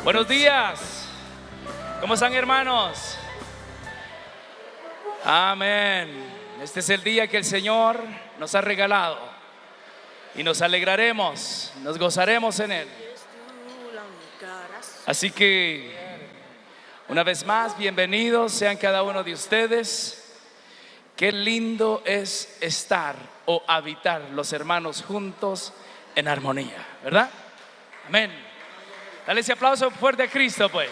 Buenos días. ¿Cómo están, hermanos? Amén. Este es el día que el Señor nos ha regalado y nos alegraremos, nos gozaremos en Él. Así que una vez más, bienvenidos sean cada uno de ustedes. Qué lindo es estar o habitar los hermanos juntos en armonía, ¿verdad? Amén. Dale ese aplauso fuerte a Cristo, pues.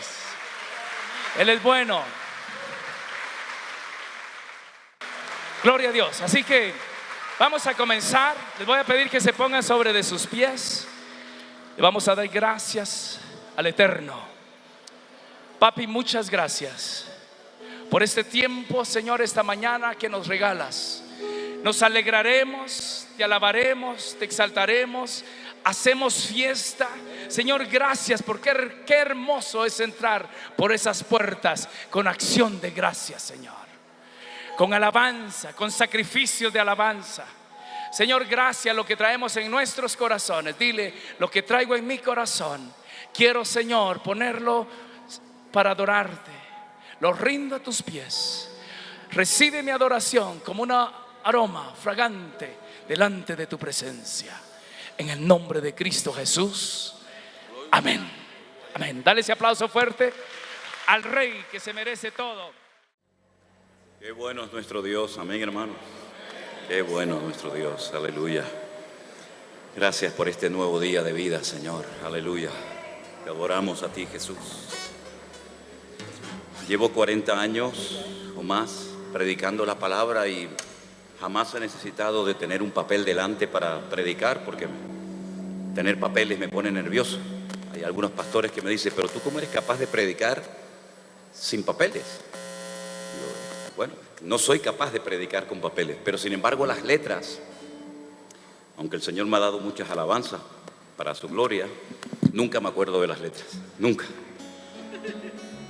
Él es bueno. Gloria a Dios. Así que vamos a comenzar. Les voy a pedir que se pongan sobre de sus pies y vamos a dar gracias al Eterno. Papi, muchas gracias por este tiempo, Señor, esta mañana que nos regalas. Nos alegraremos, te alabaremos, te exaltaremos, hacemos fiesta. Señor, gracias, porque qué hermoso es entrar por esas puertas con acción de gracias, Señor, con alabanza, con sacrificio de alabanza. Señor, gracias lo que traemos en nuestros corazones. Dile: lo que traigo en mi corazón, quiero, Señor, ponerlo para adorarte. Lo rindo a tus pies. Recibe mi adoración como un aroma fragante delante de tu presencia. En el nombre de Cristo Jesús. Amén. Amén. Dale ese aplauso fuerte al Rey que se merece todo. Qué bueno es nuestro Dios. Amén, hermanos. Qué bueno es nuestro Dios. Aleluya. Gracias por este nuevo día de vida, Señor. Aleluya. Te adoramos a ti, Jesús. Llevo 40 años o más predicando la palabra y jamás he necesitado de tener un papel delante para predicar, porque tener papeles me pone nervioso. Hay algunos pastores que me dicen: pero tú, ¿cómo eres capaz de predicar sin papeles? Digo, bueno, no soy capaz de predicar con papeles, pero sin embargo las letras, aunque el Señor me ha dado muchas alabanzas para su gloria, nunca me acuerdo de las letras, nunca.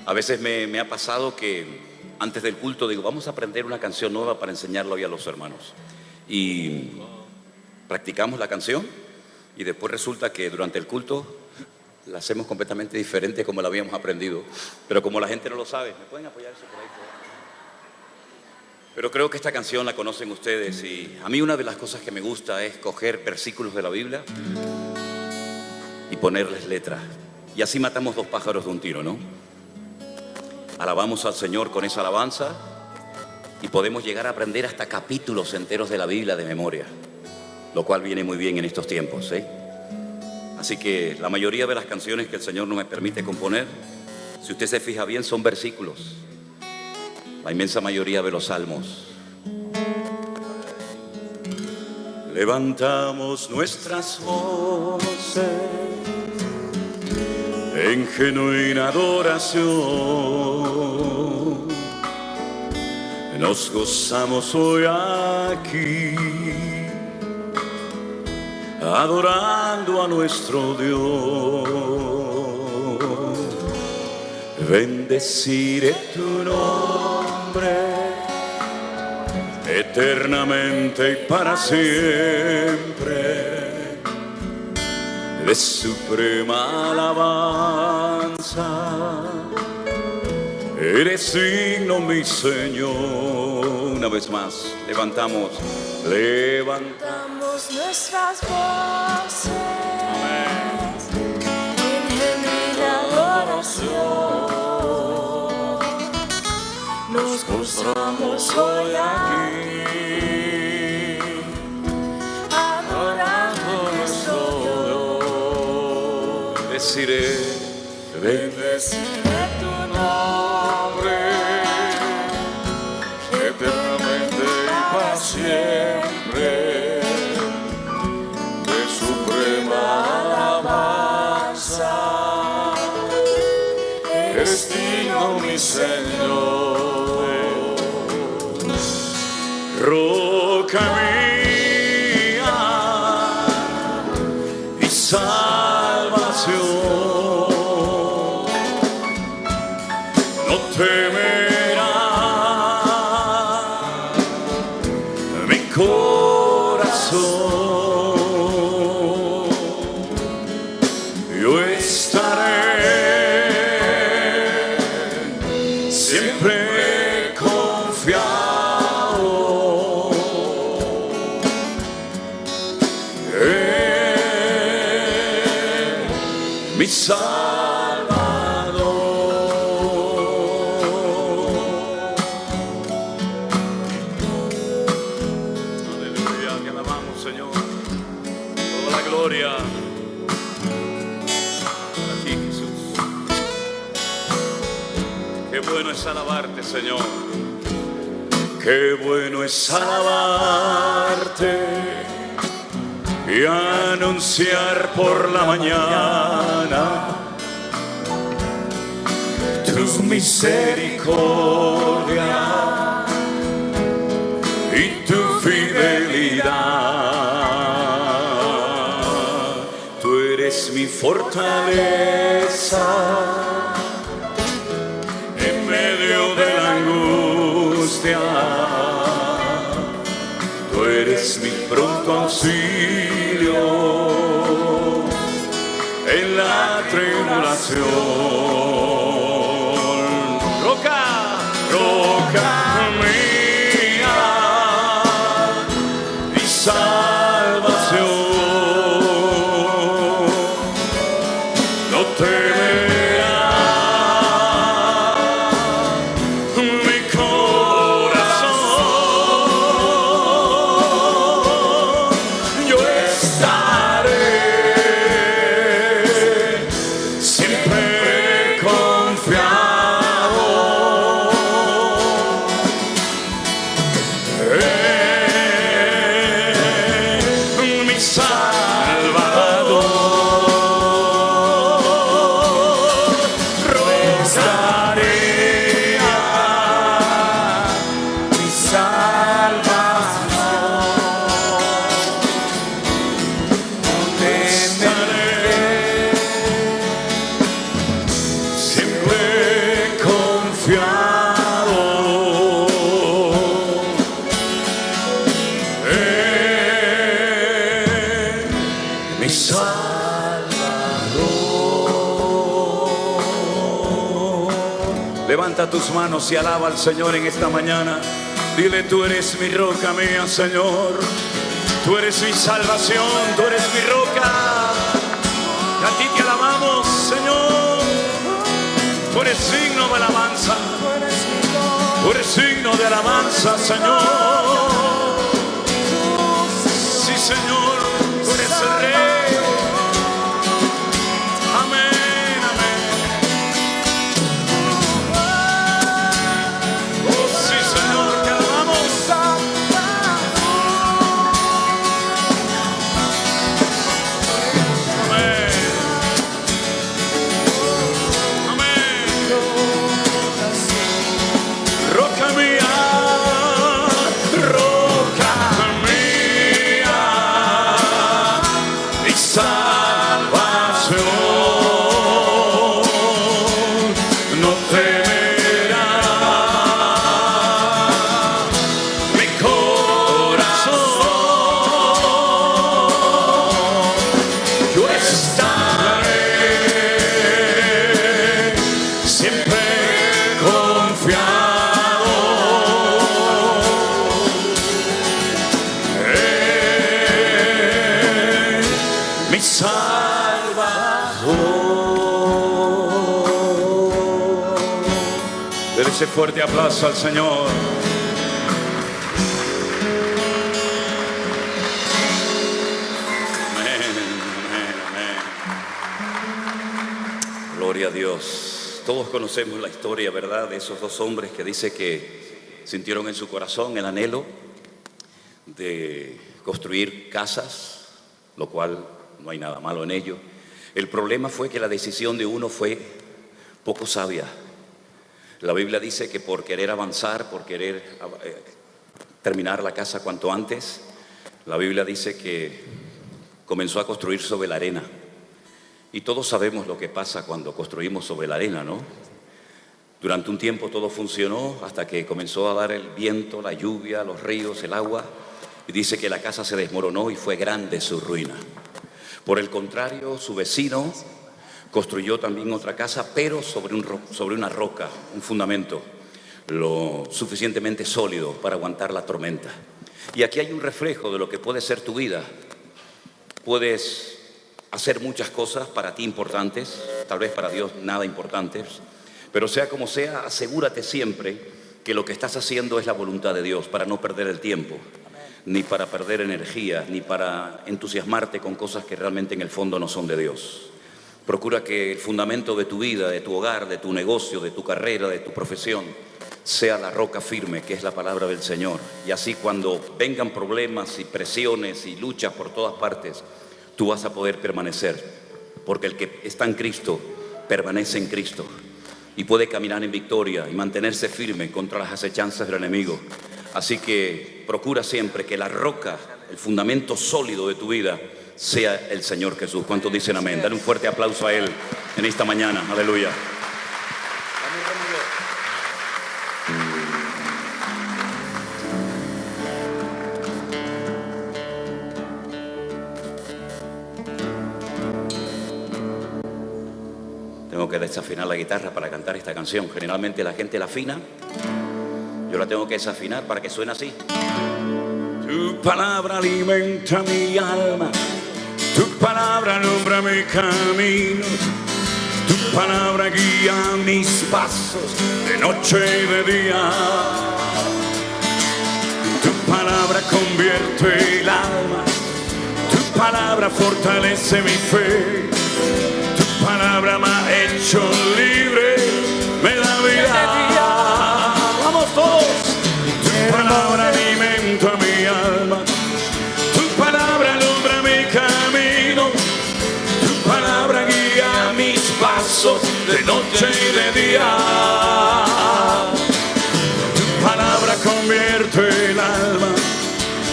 A veces me ha pasado que antes del culto digo: vamos a aprender una canción nueva para enseñarla hoy a los hermanos. Y practicamos la canción y después resulta que durante el culto la hacemos completamente diferente como la habíamos aprendido. Pero como la gente no lo sabe, ¿me pueden apoyar eso por ahí? Pero creo que esta canción la conocen ustedes, y a mí una de las cosas que me gusta es coger versículos de la Biblia y ponerles letras. Y así matamos dos pájaros de un tiro, ¿no? Alabamos al Señor con esa alabanza y podemos llegar a aprender hasta capítulos enteros de la Biblia de memoria, lo cual viene muy bien en estos tiempos, ¿eh? Así que la mayoría de las canciones que el Señor no me permite componer, si usted se fija bien, son versículos. La inmensa mayoría de los salmos. Levantamos nuestras voces en genuina adoración. Nos gozamos hoy aquí, adorando a nuestro Dios. Bendeciré tu nombre eternamente y para siempre. De suprema alabanza eres digno, mi Señor. Una vez más, levantamos nuestras voces. Amén. En genuina adoración. Nos gozamos hoy aquí, adorando nuestro Dios. Bendeciré tu nombre eternamente y para siempre. De suprema alabanza eres digno, mi Señor. Roca mía y salvación, no temerá mi corazón. Yo estaré mi Salvador. Aleluya, que alabamos, Señor. Toda la gloria para ti, Jesús. Qué bueno es alabarte, Señor. Qué bueno es alabarte y anunciar por la mañana tu misericordia y tu fidelidad. Tú eres mi fortaleza en medio de la angustia. Tú eres mi pronto auxilio en la tribulación. Roca, roca mía, mi salvación. No temerá mi corazón. Yo estaré siempre confiado en mi Salvador. Rogaré a mi salvación. Siempre confiado en mi Salvador. Levanta tus manos y alaba al Señor en esta mañana. Dile: tú eres mi roca mía, Señor. Tú eres mi salvación, tú eres mi roca. A ti te alabamos, Señor. Tú eres signo de alabanza. Tú eres signo de alabanza, Señor. Sí, Señor, tú eres el Rey. Amén, amén. Oh, sí, Señor, te alabamos. Amén. Amén. Roca mía, roca mía, mi salvación. No temerá mi corazón. Yo estaré siempre confiado en mi Salvador. Dele ese fuerte aplauso al Señor. Amén, amén, amén. Gloria a Dios. Todos conocemos la historia, ¿verdad?, de esos dos hombres que dice que sintieron en su corazón el anhelo de construir casas, lo cual no hay nada malo en ello. El problema fue que la decisión de uno fue poco sabia. La Biblia dice que por querer avanzar, por querer terminar la casa cuanto antes, la Biblia dice que comenzó a construir sobre la arena. Y todos sabemos lo que pasa cuando construimos sobre la arena, ¿no? Durante un tiempo todo funcionó hasta que comenzó a dar el viento, la lluvia, los ríos, el agua. Y dice que la casa se desmoronó y fue grande su ruina. Por el contrario, su vecino construyó también otra casa, pero sobre una roca, un fundamento lo suficientemente sólido para aguantar la tormenta. Y aquí hay un reflejo de lo que puede ser tu vida. Puedes hacer muchas cosas para ti importantes, tal vez para Dios nada importantes, pero sea como sea, asegúrate siempre que lo que estás haciendo es la voluntad de Dios, para no perder el tiempo, ni para perder energía, ni para entusiasmarte con cosas que realmente en el fondo no son de Dios. Procura que el fundamento de tu vida, de tu hogar, de tu negocio, de tu carrera, de tu profesión, sea la roca firme, que es la palabra del Señor. Y así cuando vengan problemas y presiones y luchas por todas partes, tú vas a poder permanecer, porque el que está en Cristo permanece en Cristo y puede caminar en victoria y mantenerse firme contra las acechanzas del enemigo. Así que procura siempre que la roca, el fundamento sólido de tu vida, sea el Señor Jesús. ¿Cuántos dicen amén? Dale un fuerte aplauso a Él en esta mañana. Aleluya. Tengo que desafinar la guitarra para cantar esta canción. Generalmente la gente la afina. Yo la tengo que desafinar para que suene así. Tu palabra alimenta mi alma, tu palabra alumbra mi camino, tu palabra guía mis pasos de noche y de día. Tu palabra convierte el alma, tu palabra fortalece mi fe, tu palabra me ha hecho libre, me da vida. Vamos todos. Tu palabra alimenta mi alma, tu palabra alumbra mi camino, tu palabra guía mis pasos de noche y de día. Tu palabra convierte el alma,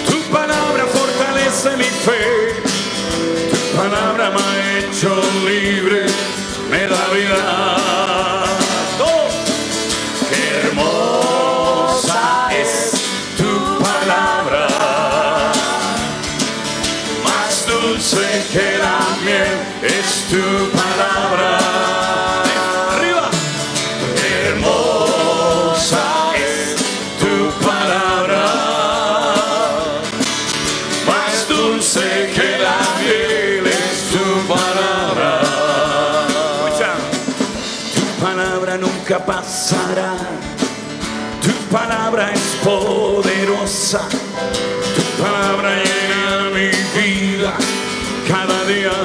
tu palabra fortalece mi fe, tu palabra me ha hecho libre, me da vida. ¡Qué hermosa es tu palabra! Más dulce que la miel es tu palabra. ¡Arriba! ¡Qué hermosa es tu palabra! Más dulce que la miel es tu palabra. Escucha. Tu palabra nunca pasará, tu palabra es poderosa, tu palabra llena mi vida cada día.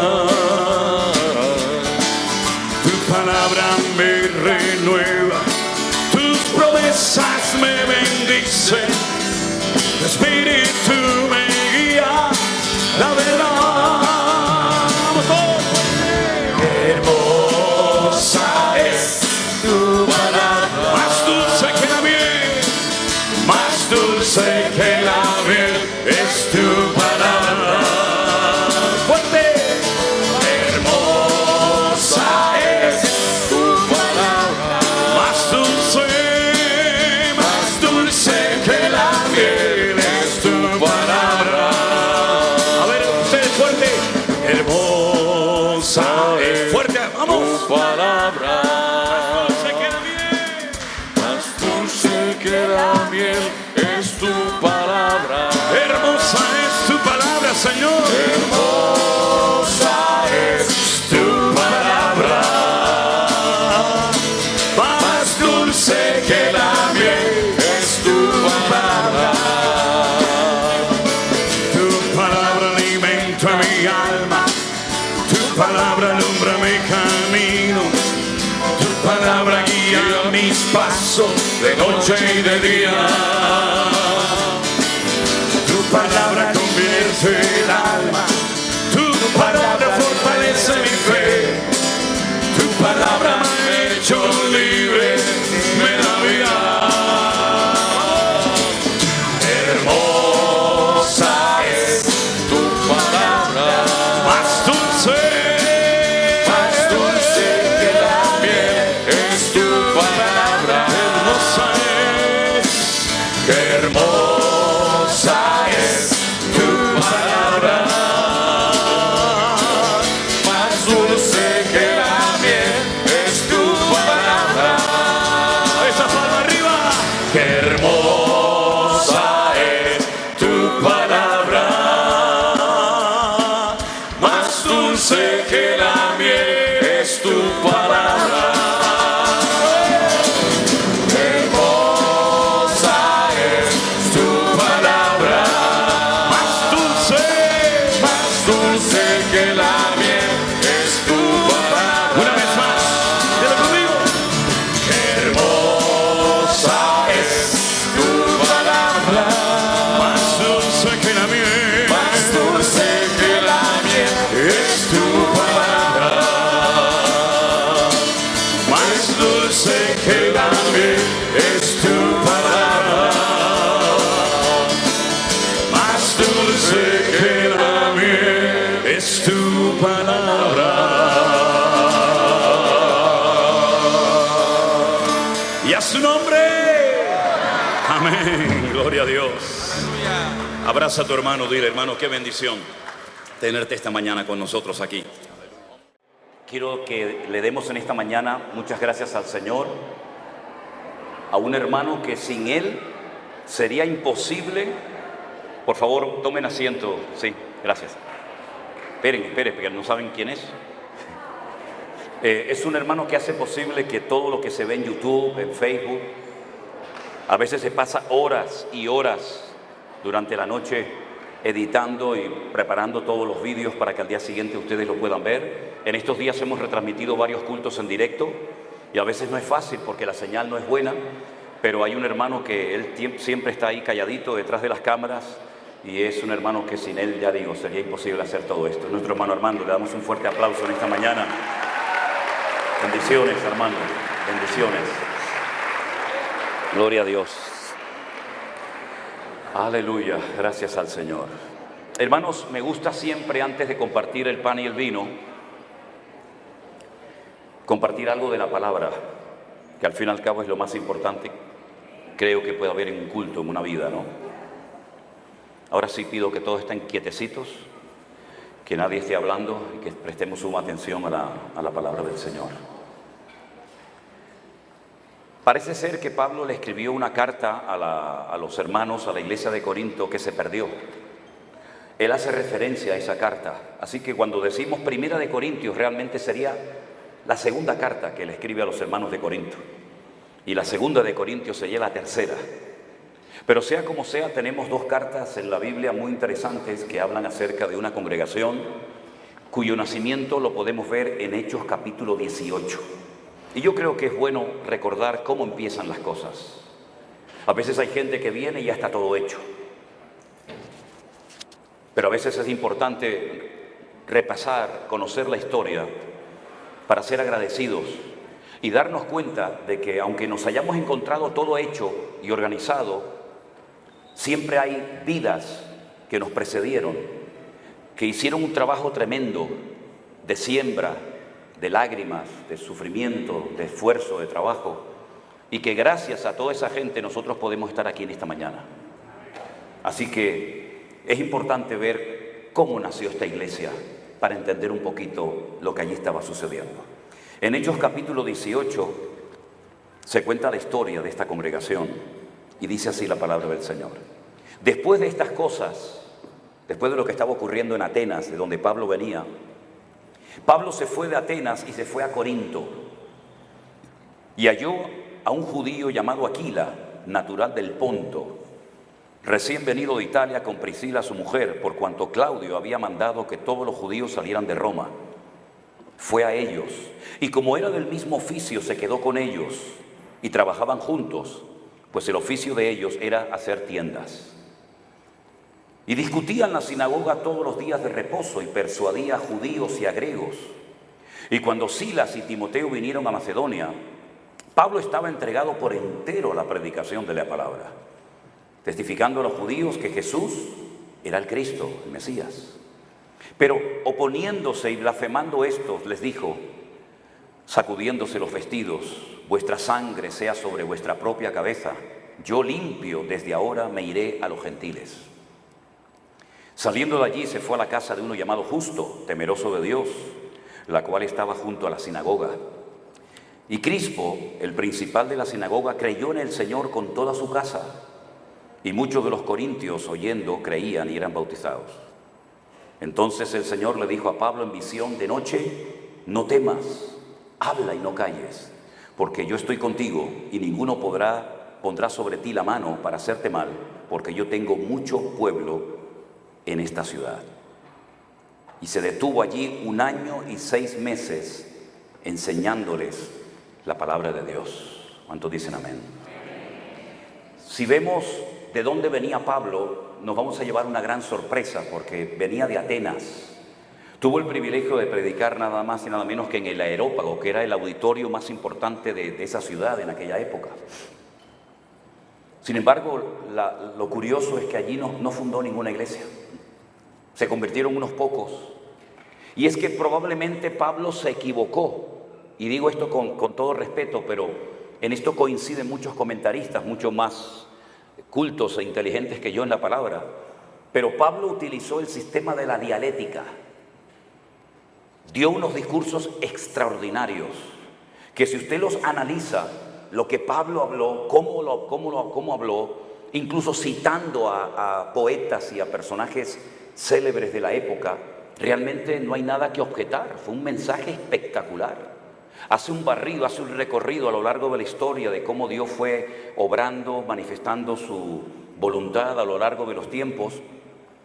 Tu palabra me renueva, tus promesas me bendicen, tu espíritu me guía, la verdad. Vamos todos. Hermosa es tu palabra, más dulce que la miel, más dulce que la miel es tu palabra. Fuerte. Hermosa es tu palabra, más dulce que la miel es tu palabra. A ver, ustedes fuerte. Hermosa es fuerte, vamos. Tu palabra. Que la miel es tu palabra. Hermosa es tu palabra, Señor. Hermosa es tu palabra. Más dulce que la miel es tu palabra. Tu palabra alimenta mi alma, tu palabra alumbra mi camino, tu palabra guía mis pasos de noche y de día. Tu palabra convierte el alma, tu palabra fortalece mi fe, tu palabra me ha hecho libre, me da vida. Hermosa es tu palabra, más dulce que la miel es tu palabra. Hermosa es su nombre. Amén. Gloria a Dios. Abraza a tu hermano, dile, hermano, qué bendición tenerte esta mañana con nosotros aquí. Quiero que le demos en esta mañana muchas gracias al Señor, a un hermano que sin él sería imposible. Por favor, tomen asiento. Sí, gracias. Esperen, porque no saben quién es. Es un hermano que hace posible que todo lo que se ve en YouTube, en Facebook, a veces se pasa horas y horas durante la noche editando y preparando todos los vídeos para que al día siguiente ustedes lo puedan ver. En estos días hemos retransmitido varios cultos en directo y a veces no es fácil porque la señal no es buena, pero hay un hermano que él siempre está ahí calladito detrás de las cámaras y es un hermano que sin él, ya digo, sería imposible hacer todo esto. Nuestro hermano Armando, le damos un fuerte aplauso en esta mañana. Bendiciones, Armando, bendiciones. Gloria a Dios. Aleluya, gracias al Señor. Hermanos, me gusta siempre antes de compartir el pan y el vino, compartir algo de la palabra, que al fin y al cabo es lo más importante, creo que puede haber en un culto, en una vida, ¿no? Ahora sí pido que todos estén quietecitos, que nadie esté hablando y que prestemos suma atención a la palabra del Señor. Parece ser que Pablo le escribió una carta a los hermanos, a la iglesia de Corinto, que se perdió. Él hace referencia a esa carta. Así que cuando decimos Primera de Corintios, realmente sería la segunda carta que le escribe a los hermanos de Corinto. Y la segunda de Corintios sería la tercera. Pero sea como sea, tenemos dos cartas en la Biblia muy interesantes que hablan acerca de una congregación cuyo nacimiento lo podemos ver en Hechos capítulo 18. Y yo creo que es bueno recordar cómo empiezan las cosas. A veces hay gente que viene y ya está todo hecho. Pero a veces es importante repasar, conocer la historia para ser agradecidos y darnos cuenta de que aunque nos hayamos encontrado todo hecho y organizado, siempre hay vidas que nos precedieron, que hicieron un trabajo tremendo de siembra, de lágrimas, de sufrimiento, de esfuerzo, de trabajo, y que gracias a toda esa gente nosotros podemos estar aquí en esta mañana. Así que es importante ver cómo nació esta iglesia para entender un poquito lo que allí estaba sucediendo. En Hechos capítulo 18 se cuenta la historia de esta congregación y dice así la palabra del Señor. Después de estas cosas, después de lo que estaba ocurriendo en Atenas, de donde Pablo venía, Pablo se fue de Atenas y se fue a Corinto y halló a un judío llamado Aquila, natural del Ponto, recién venido de Italia con Priscila su mujer, por cuanto Claudio había mandado que todos los judíos salieran de Roma. Fue a ellos y como era del mismo oficio se quedó con ellos y trabajaban juntos, pues el oficio de ellos era hacer tiendas. Y discutía en la sinagoga todos los días de reposo y persuadía a judíos y a griegos. Y cuando Silas y Timoteo vinieron a Macedonia, Pablo estaba entregado por entero a la predicación de la palabra, testificando a los judíos que Jesús era el Cristo, el Mesías. Pero oponiéndose y blasfemando estos, les dijo, sacudiéndose los vestidos, vuestra sangre sea sobre vuestra propia cabeza, yo limpio desde ahora me iré a los gentiles. Saliendo de allí se fue a la casa de uno llamado Justo, temeroso de Dios, la cual estaba junto a la sinagoga. Y Crispo, el principal de la sinagoga, creyó en el Señor con toda su casa. Y muchos de los corintios, oyendo, creían y eran bautizados. Entonces el Señor le dijo a Pablo en visión de noche, no temas, habla y no calles, porque yo estoy contigo y ninguno pondrá sobre ti la mano para hacerte mal, porque yo tengo mucho pueblo en esta ciudad. Y se detuvo allí 1 año y 6 meses enseñándoles la palabra de Dios. ¿Cuántos dicen amén? Si vemos de dónde venía Pablo, nos vamos a llevar una gran sorpresa, porque venía de Atenas. Tuvo el privilegio de predicar nada más y nada menos que en el Areópago, que era el auditorio más importante de esa ciudad en aquella época. Sin embargo, lo curioso es que allí no fundó ninguna iglesia. Se convirtieron unos pocos. Y es que probablemente Pablo se equivocó. Y digo esto con todo respeto, pero En esto coinciden muchos comentaristas, mucho más cultos e inteligentes que yo en la palabra. Pero Pablo utilizó el sistema de la dialéctica. Dio unos discursos extraordinarios, que si usted los analiza, lo que Pablo habló, cómo habló, incluso citando a poetas y a personajes célebres de la época, realmente no hay nada que objetar. Fue un mensaje espectacular. Hace un barrido, hace un recorrido a lo largo de la historia de cómo Dios fue obrando, manifestando su voluntad a lo largo de los tiempos.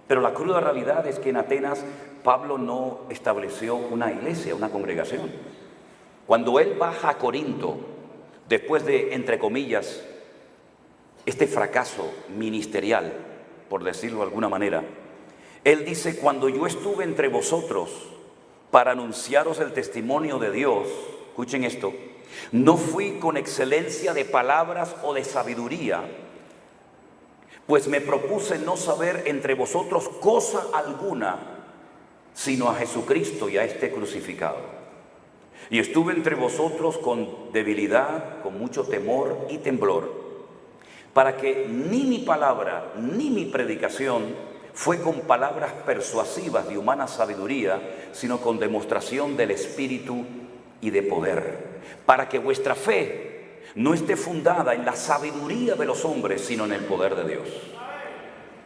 Pero la cruda realidad es que en Atenas Pablo no estableció una iglesia, una congregación. Cuando él baja a Corinto, después de, entre comillas, este fracaso ministerial, por decirlo de alguna manera, él dice: cuando yo estuve entre vosotros para anunciaros el testimonio de Dios, escuchen esto, no fui con excelencia de palabras o de sabiduría, pues me propuse no saber entre vosotros cosa alguna, sino a Jesucristo y a este crucificado. Y estuve entre vosotros con debilidad, con mucho temor y temblor, para que ni mi palabra ni mi predicación fue con palabras persuasivas de humana sabiduría, sino con demostración del Espíritu y de poder, para que vuestra fe no esté fundada en la sabiduría de los hombres, sino en el poder de Dios.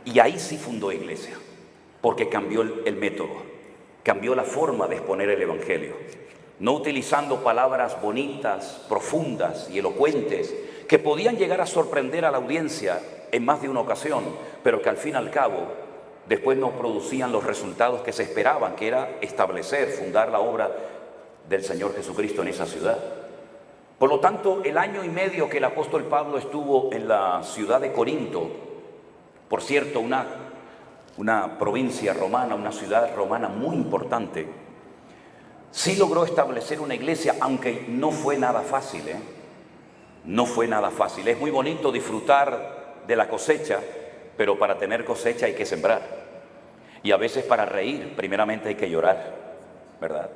Y ahí sí fundó iglesia, porque cambió el método, cambió la forma de exponer el Evangelio, no utilizando palabras bonitas, profundas y elocuentes, que podían llegar a sorprender a la audiencia en más de una ocasión, pero que al fin y al cabo después no producían los resultados que se esperaban, que era establecer, fundar la obra del Señor Jesucristo en esa ciudad. Por lo tanto, el año y medio que el apóstol Pablo estuvo en la ciudad de Corinto, por cierto, una provincia romana, una ciudad romana muy importante, sí logró establecer una iglesia, aunque no fue nada fácil, No fue nada fácil. Es muy bonito disfrutar de la cosecha, pero para tener cosecha hay que sembrar. Y a veces para reír, primeramente hay que llorar, ¿verdad?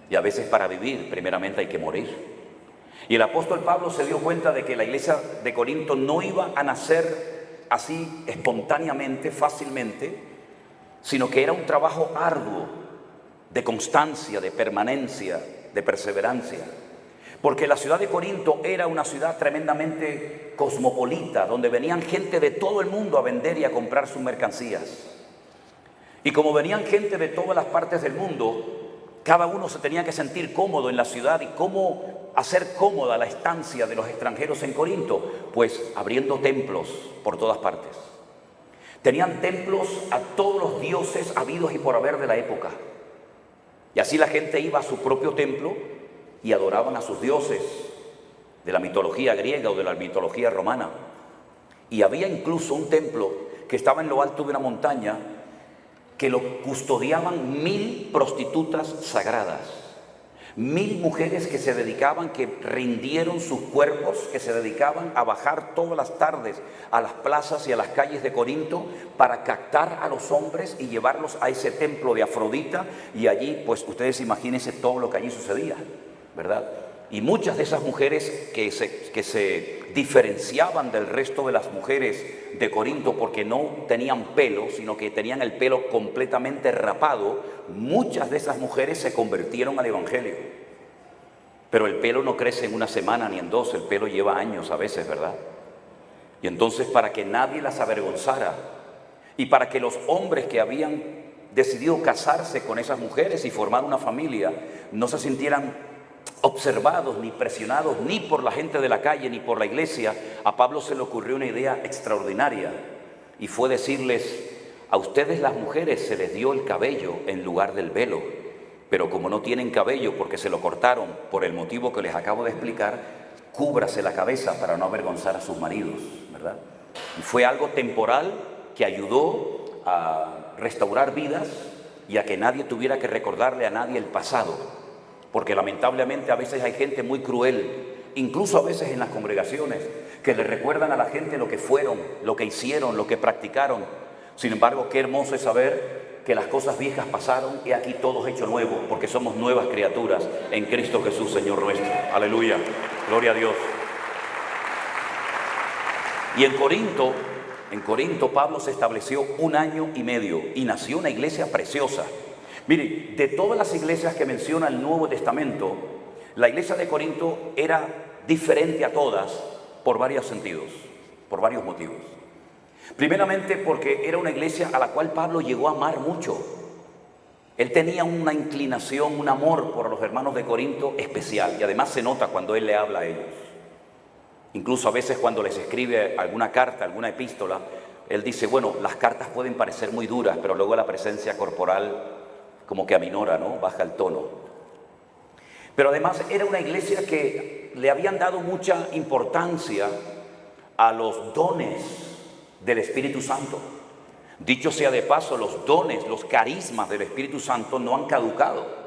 Y a veces para vivir, primeramente hay que morir. Y el apóstol Pablo se dio cuenta de que la iglesia de Corinto no iba a nacer así espontáneamente, fácilmente, sino que era un trabajo arduo, de constancia, de permanencia, de perseverancia. Porque la ciudad de Corinto era una ciudad tremendamente cosmopolita, donde venían gente de todo el mundo a vender y a comprar sus mercancías. Y como venían gente de todas las partes del mundo, cada uno se tenía que sentir cómodo en la ciudad. ¿Y cómo hacer cómoda la estancia de los extranjeros en Corinto? Pues abriendo templos por todas partes. Tenían templos a todos los dioses habidos y por haber de la época. Y así la gente iba a su propio templo y adoraban a sus dioses de la mitología griega o de la mitología romana. Y había incluso un templo que estaba en lo alto de una montaña que lo custodiaban 1000 prostitutas sagradas, 1000 mujeres que se dedicaban, que rindieron sus cuerpos, que se dedicaban a bajar todas las tardes a las plazas y a las calles de Corinto para captar a los hombres y llevarlos a ese templo de Afrodita. Y allí, pues ustedes imagínense todo lo que allí sucedía, ¿verdad? Y muchas de esas mujeres que se diferenciaban del resto de las mujeres de Corinto porque no tenían pelo, sino que tenían el pelo completamente rapado, muchas de esas mujeres se convirtieron al Evangelio. Pero el pelo no crece en una semana ni en dos, el pelo lleva años a veces, ¿verdad? Y entonces, para que nadie las avergonzara y para que los hombres que habían decidido casarse con esas mujeres y formar una familia no se sintieran observados ni presionados ni por la gente de la calle ni por la iglesia, a Pablo se le ocurrió una idea extraordinaria, y fue decirles: a ustedes las mujeres se les dio el cabello en lugar del velo, pero como no tienen cabello porque se lo cortaron por el motivo que les acabo de explicar, cúbrase la cabeza para no avergonzar a sus maridos, ¿verdad? Y fue algo temporal que ayudó a restaurar vidas y a que nadie tuviera que recordarle a nadie el pasado. Porque lamentablemente a veces hay gente muy cruel, incluso a veces en las congregaciones, que le recuerdan a la gente lo que fueron, lo que hicieron, lo que practicaron. Sin embargo, qué hermoso es saber que las cosas viejas pasaron y aquí todo es hecho nuevo, porque somos nuevas criaturas en Cristo Jesús, Señor nuestro. Aleluya, gloria a Dios. Y en Corinto Pablo se estableció 1 año y medio y nació una iglesia preciosa. Mire, de todas las iglesias que menciona el Nuevo Testamento, la iglesia de Corinto era diferente a todas por varios sentidos, por varios motivos. Primeramente porque era una iglesia a la cual Pablo llegó a amar mucho. Él tenía una inclinación, un amor por los hermanos de Corinto especial, y además se nota cuando él le habla a ellos. Incluso a veces cuando les escribe alguna carta, alguna epístola, él dice, bueno, las cartas pueden parecer muy duras, pero luego la presencia corporal como que aminora, ¿no? Baja el tono. Pero además era una iglesia que le habían dado mucha importancia a los dones del Espíritu Santo. Dicho sea de paso, los dones, los carismas del Espíritu Santo no han caducado.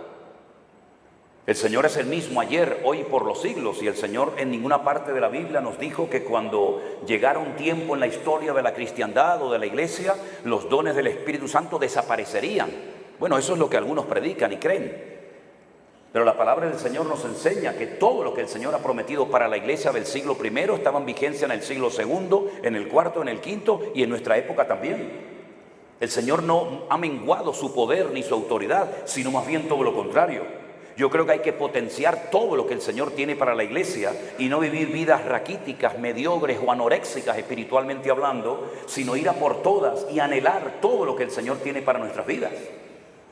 El Señor es el mismo ayer, hoy y por los siglos, y el Señor en ninguna parte de la Biblia nos dijo que cuando llegara un tiempo en la historia de la cristiandad o de la iglesia, los dones del Espíritu Santo desaparecerían. Bueno, eso es lo que algunos predican y creen. Pero la palabra del Señor nos enseña que todo lo que el Señor ha prometido para la iglesia del siglo I estaba en vigencia en el siglo II, en el IV, en el V y en nuestra época también. El Señor no ha menguado su poder ni su autoridad, sino más bien todo lo contrario. Yo creo que hay que potenciar todo lo que el Señor tiene para la iglesia y no vivir vidas raquíticas, mediocres o anoréxicas espiritualmente hablando, sino ir a por todas y anhelar todo lo que el Señor tiene para nuestras vidas.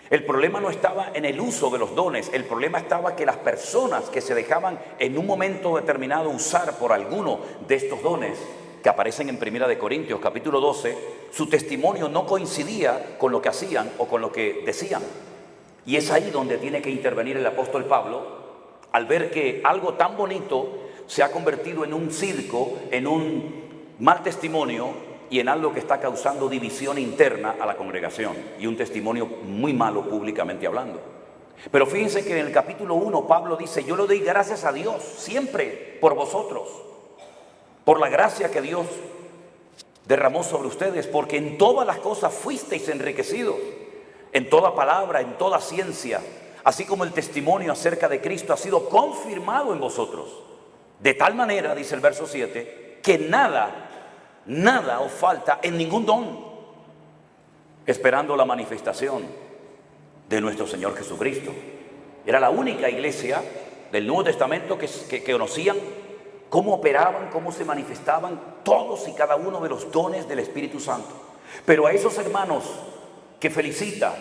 El problema no estaba en el uso de los dones, el problema estaba que las personas que se dejaban en un momento determinado usar por alguno de estos dones que aparecen en 1 Corintios capítulo 12, su testimonio no coincidía con lo que hacían o con lo que decían. Y es ahí donde tiene que intervenir el apóstol Pablo, al ver que algo tan bonito se ha convertido en un circo, en un mal testimonio y en algo que está causando división interna a la congregación y un testimonio muy malo públicamente hablando. Pero fíjense que en el capítulo 1 Pablo dice, yo le doy gracias a Dios siempre por vosotros, por la gracia que Dios derramó sobre ustedes, porque en todas las cosas fuisteis enriquecidos, en toda palabra, en toda ciencia, así como el testimonio acerca de Cristo ha sido confirmado en vosotros. De tal manera, dice el verso 7, que nada os falta en ningún don, esperando la manifestación de nuestro Señor Jesucristo. Era la única iglesia del Nuevo Testamento que conocían cómo operaban, cómo se manifestaban todos y cada uno de los dones del Espíritu Santo. Pero a esos hermanos que felicita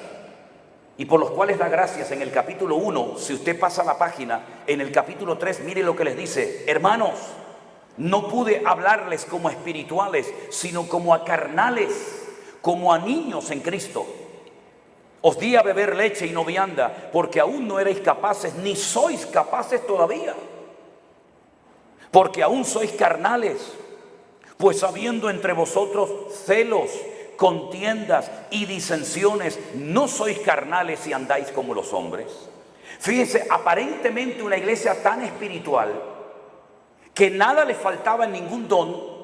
y por los cuales da gracias en el capítulo 1, si usted pasa la página, en el capítulo 3, mire lo que les dice: hermanos, no pude hablarles como a espirituales, sino como a carnales, como a niños en Cristo. Os di a beber leche y no vianda, porque aún no erais capaces, ni sois capaces todavía, porque aún sois carnales, pues habiendo entre vosotros celos, contiendas y disensiones, ¿no sois carnales y andáis como los hombres? Fíjense, aparentemente una iglesia tan espiritual que nada le faltaba en ningún don.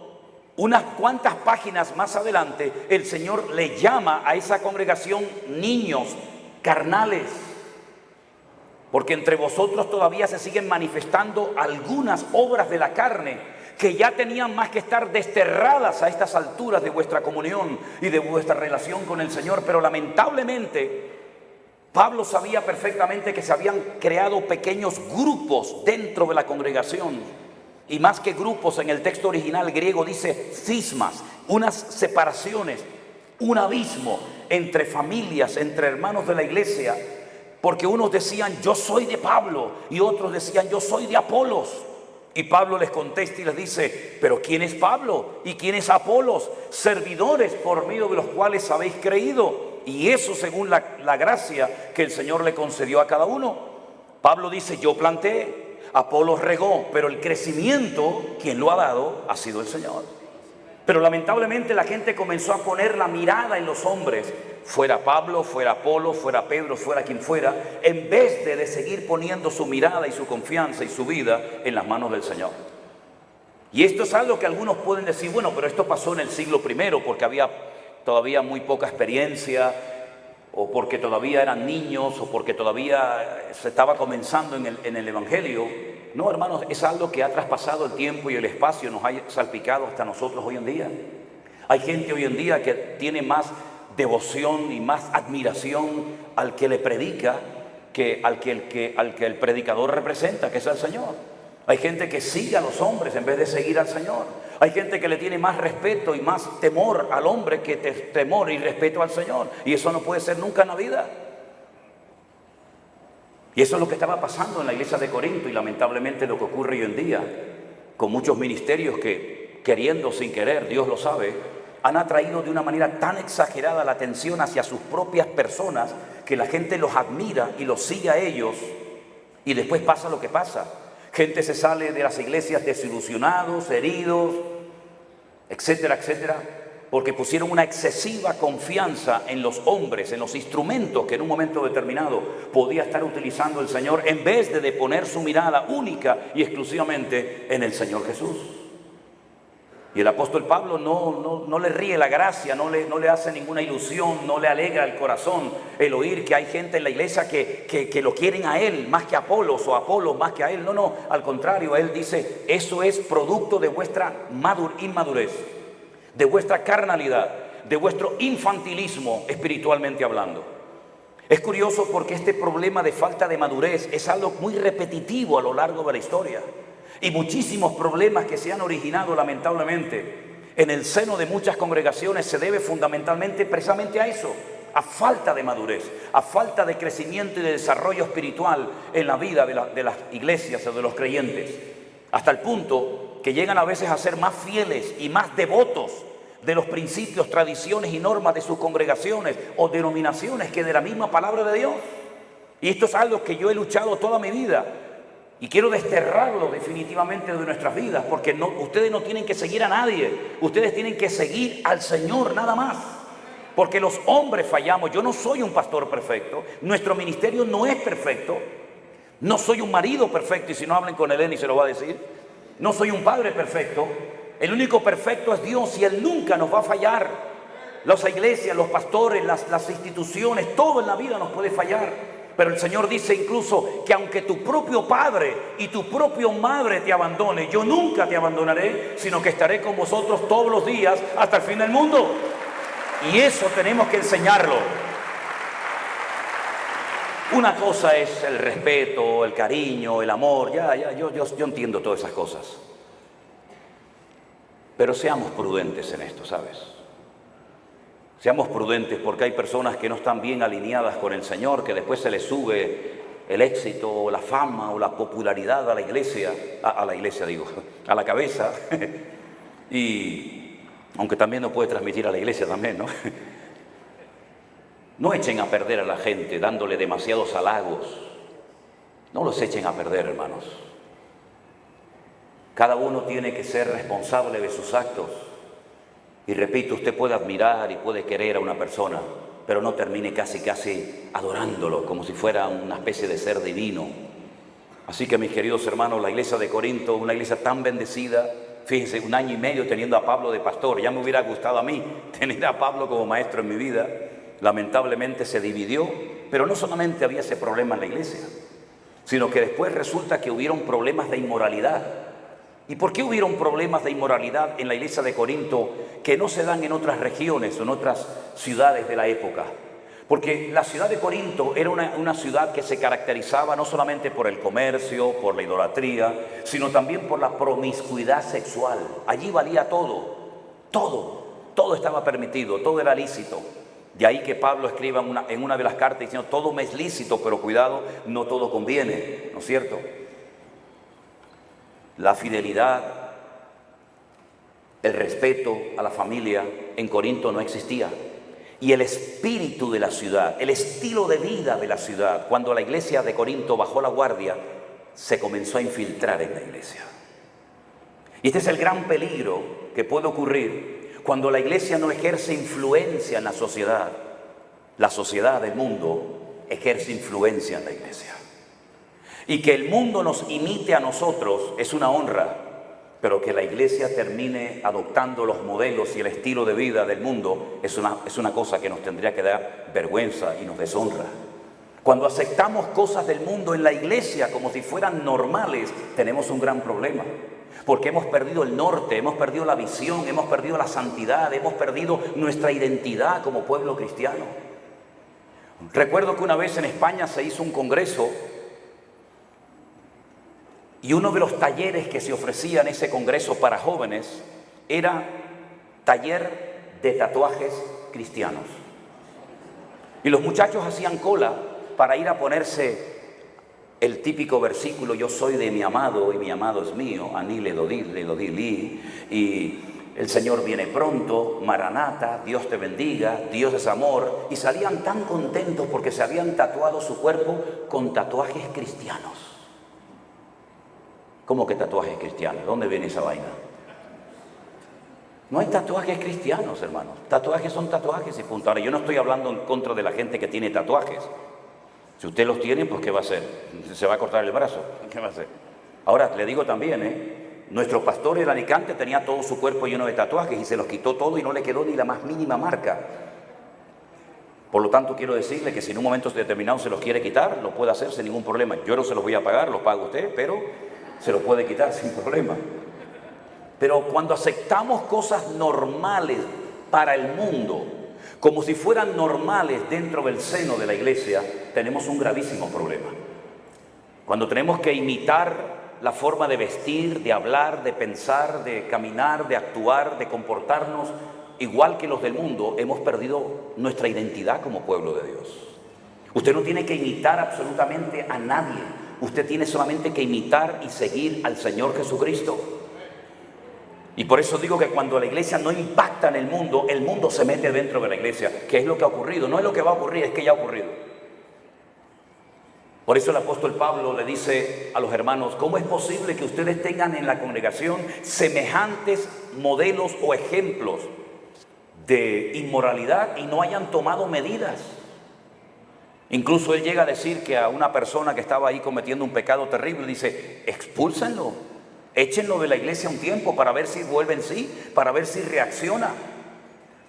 Unas cuantas páginas más adelante el Señor le llama a esa congregación niños carnales, porque entre vosotros todavía se siguen manifestando algunas obras de la carne que ya tenían más que estar desterradas a estas alturas de vuestra comunión y de vuestra relación con el Señor. Pero lamentablemente Pablo sabía perfectamente que se habían creado pequeños grupos dentro de la congregación, y más que grupos, en el texto original griego dice cismas, unas separaciones, un abismo entre familias, entre hermanos de la iglesia, porque unos decían yo soy de Pablo y otros decían yo soy de Apolos. Y Pablo les contesta y les dice, pero ¿quién es Pablo y quién es Apolos? Servidores por medio de los cuales habéis creído, y eso según la gracia que el Señor le concedió a cada uno. Pablo dice, yo planté, Apolos regó, pero el crecimiento, quien lo ha dado, ha sido el Señor. Pero lamentablemente la gente comenzó a poner la mirada en los hombres, fuera Pablo, fuera Apolo, fuera Pedro, fuera quien fuera, en vez de seguir poniendo su mirada y su confianza y su vida en las manos del Señor. Y esto es algo que algunos pueden decir, bueno, pero esto pasó en el siglo I porque había todavía muy poca experiencia. o porque todavía eran niños, o porque todavía se estaba comenzando en el Evangelio. No, hermanos, es algo que ha traspasado el tiempo y el espacio, nos ha salpicado hasta nosotros hoy en día. Hay gente hoy en día que tiene más devoción y más admiración al que le predica que al que el predicador representa, que es el Señor. Hay gente que sigue a los hombres en vez de seguir al Señor. Hay gente que le tiene más respeto y más temor al hombre que temor y respeto al Señor. Y eso no puede ser nunca en la vida. Y eso es lo que estaba pasando en la iglesia de Corinto, y lamentablemente lo que ocurre hoy en día con muchos ministerios que, queriendo sin querer, Dios lo sabe, han atraído de una manera tan exagerada la atención hacia sus propias personas que la gente los admira y los sigue a ellos, y después pasa lo que pasa. Gente se sale de las iglesias desilusionados, heridos, etcétera, etcétera, porque pusieron una excesiva confianza en los hombres, en los instrumentos que en un momento determinado podía estar utilizando el Señor, en vez de poner su mirada única y exclusivamente en el Señor Jesús. Y el apóstol Pablo no le ríe la gracia, no le hace ninguna ilusión, no le alegra el corazón el oír que hay gente en la iglesia que lo quieren a él más que a Apolos, o Apolos más que a él. No, al contrario, él dice, eso es producto de vuestra inmadurez, de vuestra carnalidad, de vuestro infantilismo espiritualmente hablando. Es curioso porque este problema de falta de madurez es algo muy repetitivo a lo largo de la historia. Y muchísimos problemas que se han originado lamentablemente en el seno de muchas congregaciones se debe fundamentalmente precisamente a eso, a falta de madurez, a falta de crecimiento y de desarrollo espiritual en la vida de las iglesias o de los creyentes, hasta el punto que llegan a veces a ser más fieles y más devotos de los principios, tradiciones y normas de sus congregaciones o denominaciones que de la misma palabra de Dios. Y esto es algo que yo he luchado toda mi vida. Y quiero desterrarlo definitivamente de nuestras vidas, porque ustedes no tienen que seguir a nadie, ustedes tienen que seguir al Señor nada más. Porque los hombres fallamos. Yo no soy un pastor perfecto, nuestro ministerio no es perfecto, no soy un marido perfecto, y si no, hablen con Eleni se lo va a decir. No soy un padre perfecto, el único perfecto es Dios, y Él nunca nos va a fallar. Las iglesias, los pastores, las instituciones, todo en la vida nos puede fallar. Pero el Señor dice incluso que aunque tu propio padre y tu propia madre te abandone, yo nunca te abandonaré, sino que estaré con vosotros todos los días hasta el fin del mundo. Y eso tenemos que enseñarlo. Una cosa es el respeto, el cariño, el amor, yo entiendo todas esas cosas. Pero seamos prudentes en esto, ¿sabes? Seamos prudentes, porque hay personas que no están bien alineadas con el Señor, que después se les sube el éxito o la fama o la popularidad a la iglesia, a la cabeza. Y aunque también no puede transmitir a la iglesia también, ¿no? No echen a perder a la gente dándole demasiados halagos. No los echen a perder, hermanos. Cada uno tiene que ser responsable de sus actos. Y repito, usted puede admirar y puede querer a una persona, pero no termine casi adorándolo como si fuera una especie de ser divino. Así que, mis queridos hermanos, la iglesia de Corinto, una iglesia tan bendecida, fíjense, 1 año y medio teniendo a Pablo de pastor. Ya me hubiera gustado a mí tener a Pablo como maestro en mi vida. Lamentablemente se dividió, pero no solamente había ese problema en la iglesia, sino que después resulta que hubieron problemas de inmoralidad. ¿Y por qué hubieron problemas de inmoralidad en la iglesia de Corinto que no se dan en otras regiones o en otras ciudades de la época? Porque la ciudad de Corinto era una ciudad que se caracterizaba no solamente por el comercio, por la idolatría, sino también por la promiscuidad sexual. Allí valía todo estaba permitido, todo era lícito. De ahí que Pablo escriba en una de las cartas diciendo, todo me es lícito, pero cuidado, no todo conviene, ¿no es cierto? La fidelidad, el respeto a la familia en Corinto no existía. Y el espíritu de la ciudad, el estilo de vida de la ciudad, cuando la iglesia de Corinto bajó la guardia, se comenzó a infiltrar en la iglesia. Y este es el gran peligro que puede ocurrir cuando la iglesia no ejerce influencia en la sociedad. La sociedad del mundo ejerce influencia en la iglesia. Y que el mundo nos imite a nosotros es una honra. pero que la iglesia termine adoptando los modelos y el estilo de vida del mundo es una cosa que nos tendría que dar vergüenza y nos deshonra. Cuando aceptamos cosas del mundo en la iglesia como si fueran normales, tenemos un gran problema. Porque hemos perdido el norte, hemos perdido la visión, hemos perdido la santidad, hemos perdido nuestra identidad como pueblo cristiano. Recuerdo que una vez en España se hizo un congreso y uno de los talleres que se ofrecía en ese congreso para jóvenes era taller de tatuajes cristianos. Y los muchachos hacían cola para ir a ponerse el típico versículo: yo soy de mi amado y mi amado es mío, aní le dodí li, y el Señor viene pronto, Maranata, Dios te bendiga, Dios es amor. Y salían tan contentos porque se habían tatuado su cuerpo con tatuajes cristianos. ¿Cómo que tatuajes cristianos? ¿Dónde viene esa vaina? No hay tatuajes cristianos, hermanos. Tatuajes son tatuajes y punto. Ahora, yo no estoy hablando en contra de la gente que tiene tatuajes. Si usted los tiene, pues ¿qué va a hacer? ¿Se va a cortar el brazo? ¿Qué va a hacer? Ahora, le digo también, nuestro pastor en Alicante tenía todo su cuerpo lleno de tatuajes y se los quitó todo y no le quedó ni la más mínima marca. Por lo tanto, quiero decirle que si en un momento determinado se los quiere quitar, lo puede hacer sin ningún problema. Yo no se los voy a pagar, los paga usted, pero se los puede quitar sin problema. Pero cuando aceptamos cosas normales para el mundo, como si fueran normales dentro del seno de la iglesia, tenemos un gravísimo problema. Cuando tenemos que imitar la forma de vestir, de hablar, de pensar, de caminar, de actuar, de comportarnos igual que los del mundo, hemos perdido nuestra identidad como pueblo de Dios. Usted no tiene que imitar absolutamente a nadie. Usted tiene solamente que imitar y seguir al Señor Jesucristo. Y por eso digo que cuando la iglesia no impacta en el mundo se mete dentro de la iglesia. ¿Qué es lo que ha ocurrido? No es lo que va a ocurrir, es que ya ha ocurrido. Por eso el apóstol Pablo le dice a los hermanos: ¿cómo es posible que ustedes tengan en la congregación semejantes modelos o ejemplos de inmoralidad y no hayan tomado medidas? Incluso él llega a decir que a una persona que estaba ahí cometiendo un pecado terrible, dice: expúlsenlo, échenlo de la iglesia un tiempo para ver si vuelve en sí, para ver si reacciona.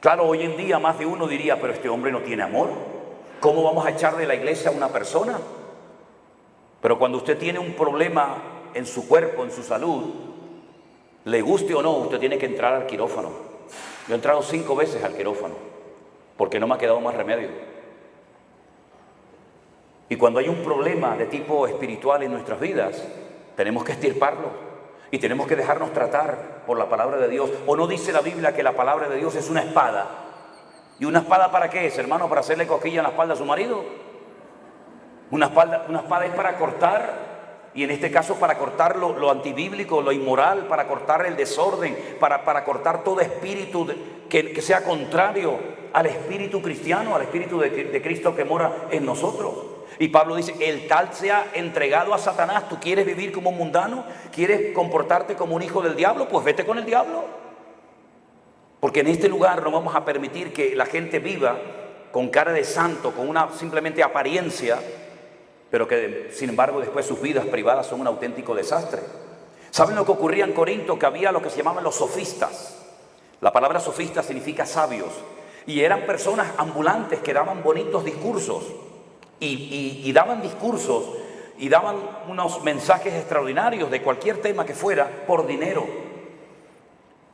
Claro, hoy en día más de uno diría: pero este hombre no tiene amor, ¿cómo vamos a echar de la iglesia a una persona? Pero cuando usted tiene un problema en su cuerpo, en su salud, le guste o no, usted tiene que entrar al quirófano. Yo he entrado 5 veces al quirófano porque no me ha quedado más remedio. Y cuando hay un problema de tipo espiritual en nuestras vidas, tenemos que extirparlo y tenemos que dejarnos tratar por la palabra de Dios. ¿O no dice la Biblia que la palabra de Dios es una espada? ¿Y una espada para qué es, hermano? ¿Para hacerle cosquilla en la espalda a su marido? Una espada es para cortar, y en este caso para cortar lo antibíblico, lo inmoral, para cortar el desorden, para cortar todo espíritu que sea contrario al espíritu cristiano, al espíritu de Cristo que mora en nosotros. Y Pablo dice: el tal sea entregado a Satanás. ¿Tú quieres vivir como un mundano? ¿Quieres comportarte como un hijo del diablo? Pues vete con el diablo. Porque en este lugar no vamos a permitir que la gente viva con cara de santo, con una simplemente apariencia, pero que sin embargo después sus vidas privadas son un auténtico desastre. ¿Saben lo que ocurría en Corinto? Que había lo que se llamaban los sofistas. La palabra sofista significa sabios. Y eran personas ambulantes que daban bonitos discursos. Y daban discursos y daban unos mensajes extraordinarios de cualquier tema que fuera por dinero.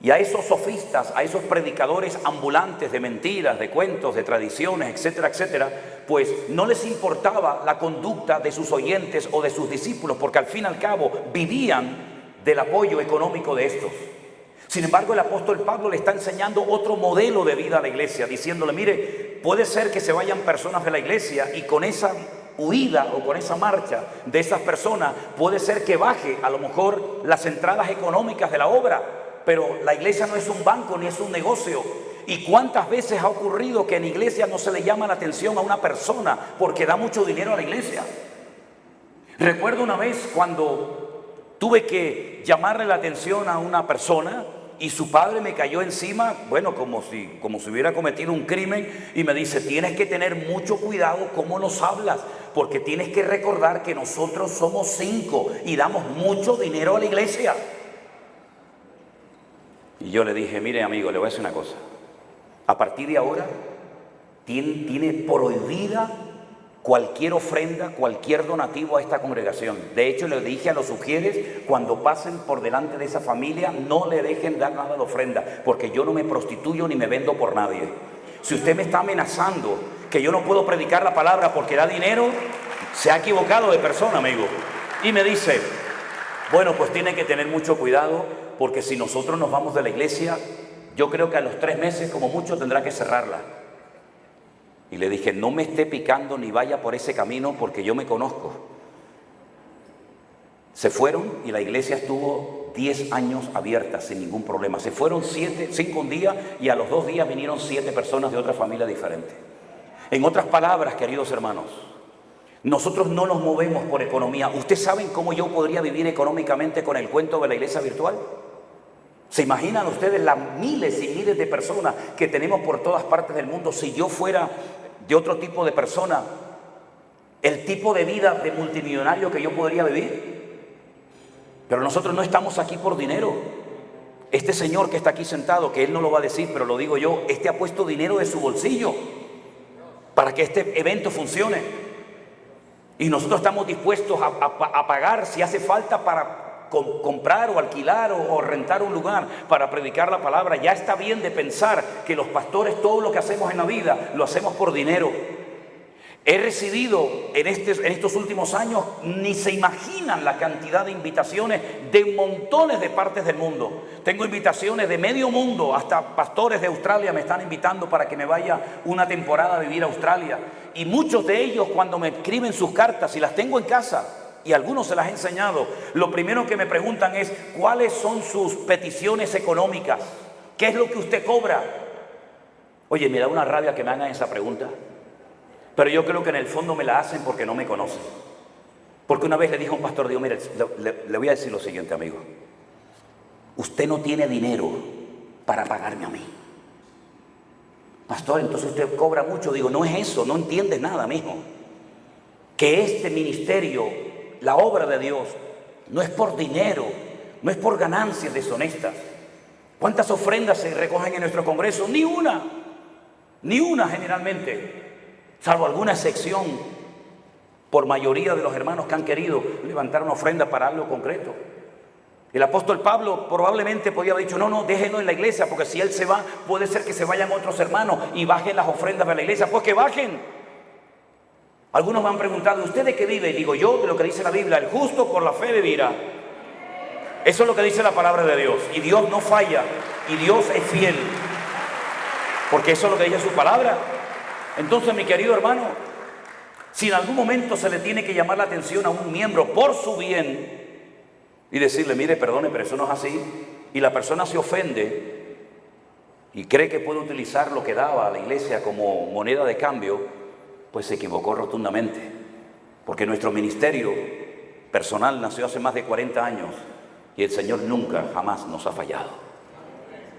Y a esos sofistas, a esos predicadores ambulantes de mentiras, de cuentos, de tradiciones, etcétera, etcétera, pues no les importaba la conducta de sus oyentes o de sus discípulos, porque al fin y al cabo vivían del apoyo económico de estos. Sin embargo, el apóstol Pablo le está enseñando otro modelo de vida a la iglesia, diciéndole: mire, puede ser que se vayan personas de la iglesia y con esa huida o con esa marcha de esas personas puede ser que baje a lo mejor las entradas económicas de la obra, pero la iglesia no es un banco ni es un negocio. ¿Y cuántas veces ha ocurrido que en iglesia no se le llama la atención a una persona porque da mucho dinero a la iglesia? Recuerdo una vez cuando tuve que llamarle la atención a una persona y su padre me cayó encima, bueno, como si hubiera cometido un crimen, y me dice: tienes que tener mucho cuidado cómo nos hablas, porque tienes que recordar que nosotros somos 5 y damos mucho dinero a la iglesia. Y yo le dije, mire amigo, le voy a decir una cosa. A partir de ahora, tiene prohibida cualquier ofrenda, cualquier donativo a esta congregación. De hecho, le dije a los sugieres, cuando pasen por delante de esa familia, no le dejen dar nada de ofrenda, porque yo no me prostituyo ni me vendo por nadie. Si usted me está amenazando que yo no puedo predicar la palabra porque da dinero, se ha equivocado de persona, amigo. Y me dice, bueno, pues tiene que tener mucho cuidado, porque si nosotros nos vamos de la iglesia, yo creo que a los 3 meses como mucho tendrá que cerrarla. Y le dije, no me esté picando ni vaya por ese camino, porque yo me conozco. Se fueron y la iglesia estuvo 10 años abierta sin ningún problema. Se fueron 5 un día y a los 2 días vinieron 7 personas de otra familia diferente. En otras palabras, queridos hermanos, nosotros no nos movemos por economía. ¿Ustedes saben cómo yo podría vivir económicamente con el cuento de la iglesia virtual? ¿Se imaginan ustedes las miles y miles de personas que tenemos por todas partes del mundo? Si yo fuera de otro tipo de persona, el tipo de vida de multimillonario que yo podría vivir. Pero nosotros no estamos aquí por dinero. Este señor que está aquí sentado, que él no lo va a decir, pero lo digo yo, ha puesto dinero de su bolsillo para que este evento funcione. Y nosotros estamos dispuestos a pagar si hace falta para comprar o alquilar o rentar un lugar para predicar la palabra. Ya está bien de pensar que los pastores todo lo que hacemos en la vida lo hacemos por dinero. He recibido en estos últimos años, ni se imaginan la cantidad de invitaciones de montones de partes del mundo. Tengo invitaciones de medio mundo, hasta pastores de Australia me están invitando para que me vaya una temporada a vivir a Australia. Y muchos de ellos, cuando me escriben sus cartas, y las tengo en casa, y algunos se las he enseñado, lo primero que me preguntan es, ¿cuáles son sus peticiones económicas? ¿Qué es lo que usted cobra? Oye, me da una rabia que me hagan esa pregunta. Pero yo creo que en el fondo me la hacen porque no me conocen. Porque una vez le dije a un pastor, digo, mire, le voy a decir lo siguiente, amigo. Usted no tiene dinero para pagarme a mí. Pastor, entonces usted cobra mucho. Digo, no es eso, no entiendes nada, mijo. Que este ministerio, la obra de Dios, no es por dinero, no es por ganancias deshonestas. ¿Cuántas ofrendas se recogen en nuestro congreso? Ni una generalmente. Salvo alguna excepción, por mayoría de los hermanos que han querido levantar una ofrenda para algo concreto. El apóstol Pablo probablemente podía haber dicho, no, déjenlo en la iglesia, porque si él se va, puede ser que se vayan otros hermanos y bajen las ofrendas de la iglesia. Pues que bajen. Algunos me han preguntado, ¿usted de qué vive? Y digo, yo de lo que dice la Biblia, el justo por la fe vivirá. Eso es lo que dice la palabra de Dios. Y Dios no falla, y Dios es fiel, porque eso es lo que dice su palabra. Entonces, mi querido hermano, si en algún momento se le tiene que llamar la atención a un miembro por su bien y decirle, mire, perdone, pero eso no es así, y la persona se ofende y cree que puede utilizar lo que daba a la iglesia como moneda de cambio, pues se equivocó rotundamente, porque nuestro ministerio personal nació hace más de 40 años y el Señor nunca, jamás nos ha fallado.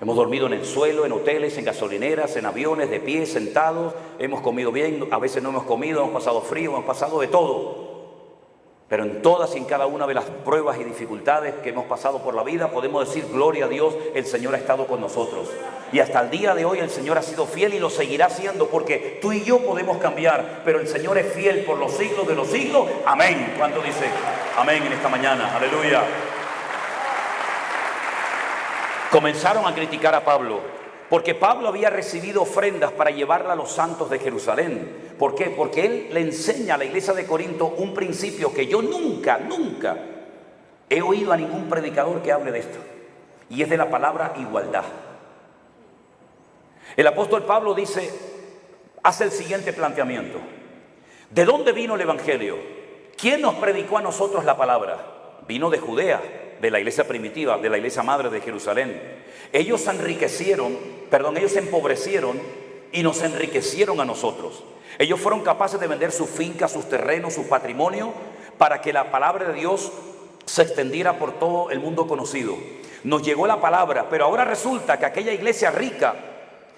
Hemos dormido en el suelo, en hoteles, en gasolineras, en aviones, de pie, sentados. Hemos comido bien, a veces no hemos comido, hemos pasado frío, hemos pasado de todo. Pero en todas y en cada una de las pruebas y dificultades que hemos pasado por la vida, podemos decir, gloria a Dios, el Señor ha estado con nosotros. Y hasta el día de hoy el Señor ha sido fiel y lo seguirá haciendo, porque tú y yo podemos cambiar, pero el Señor es fiel por los siglos de los siglos. Amén. ¿Cuánto dice amén en esta mañana? Aleluya. Comenzaron a criticar a Pablo, porque Pablo había recibido ofrendas para llevarla a los santos de Jerusalén. ¿Por qué? Porque él le enseña a la iglesia de Corinto un principio que yo nunca he oído a ningún predicador que hable de esto, y es de la palabra igualdad. El apóstol Pablo hace el siguiente planteamiento. ¿De dónde vino el evangelio? ¿Quién nos predicó a nosotros la palabra? Vino de Judea, de la iglesia primitiva, de la iglesia madre de Jerusalén. Ellos empobrecieron y nos enriquecieron a nosotros. Ellos fueron capaces de vender sus fincas, sus terrenos, su patrimonio, para que la palabra de Dios se extendiera por todo el mundo conocido. Nos llegó la palabra, pero ahora resulta que aquella iglesia rica,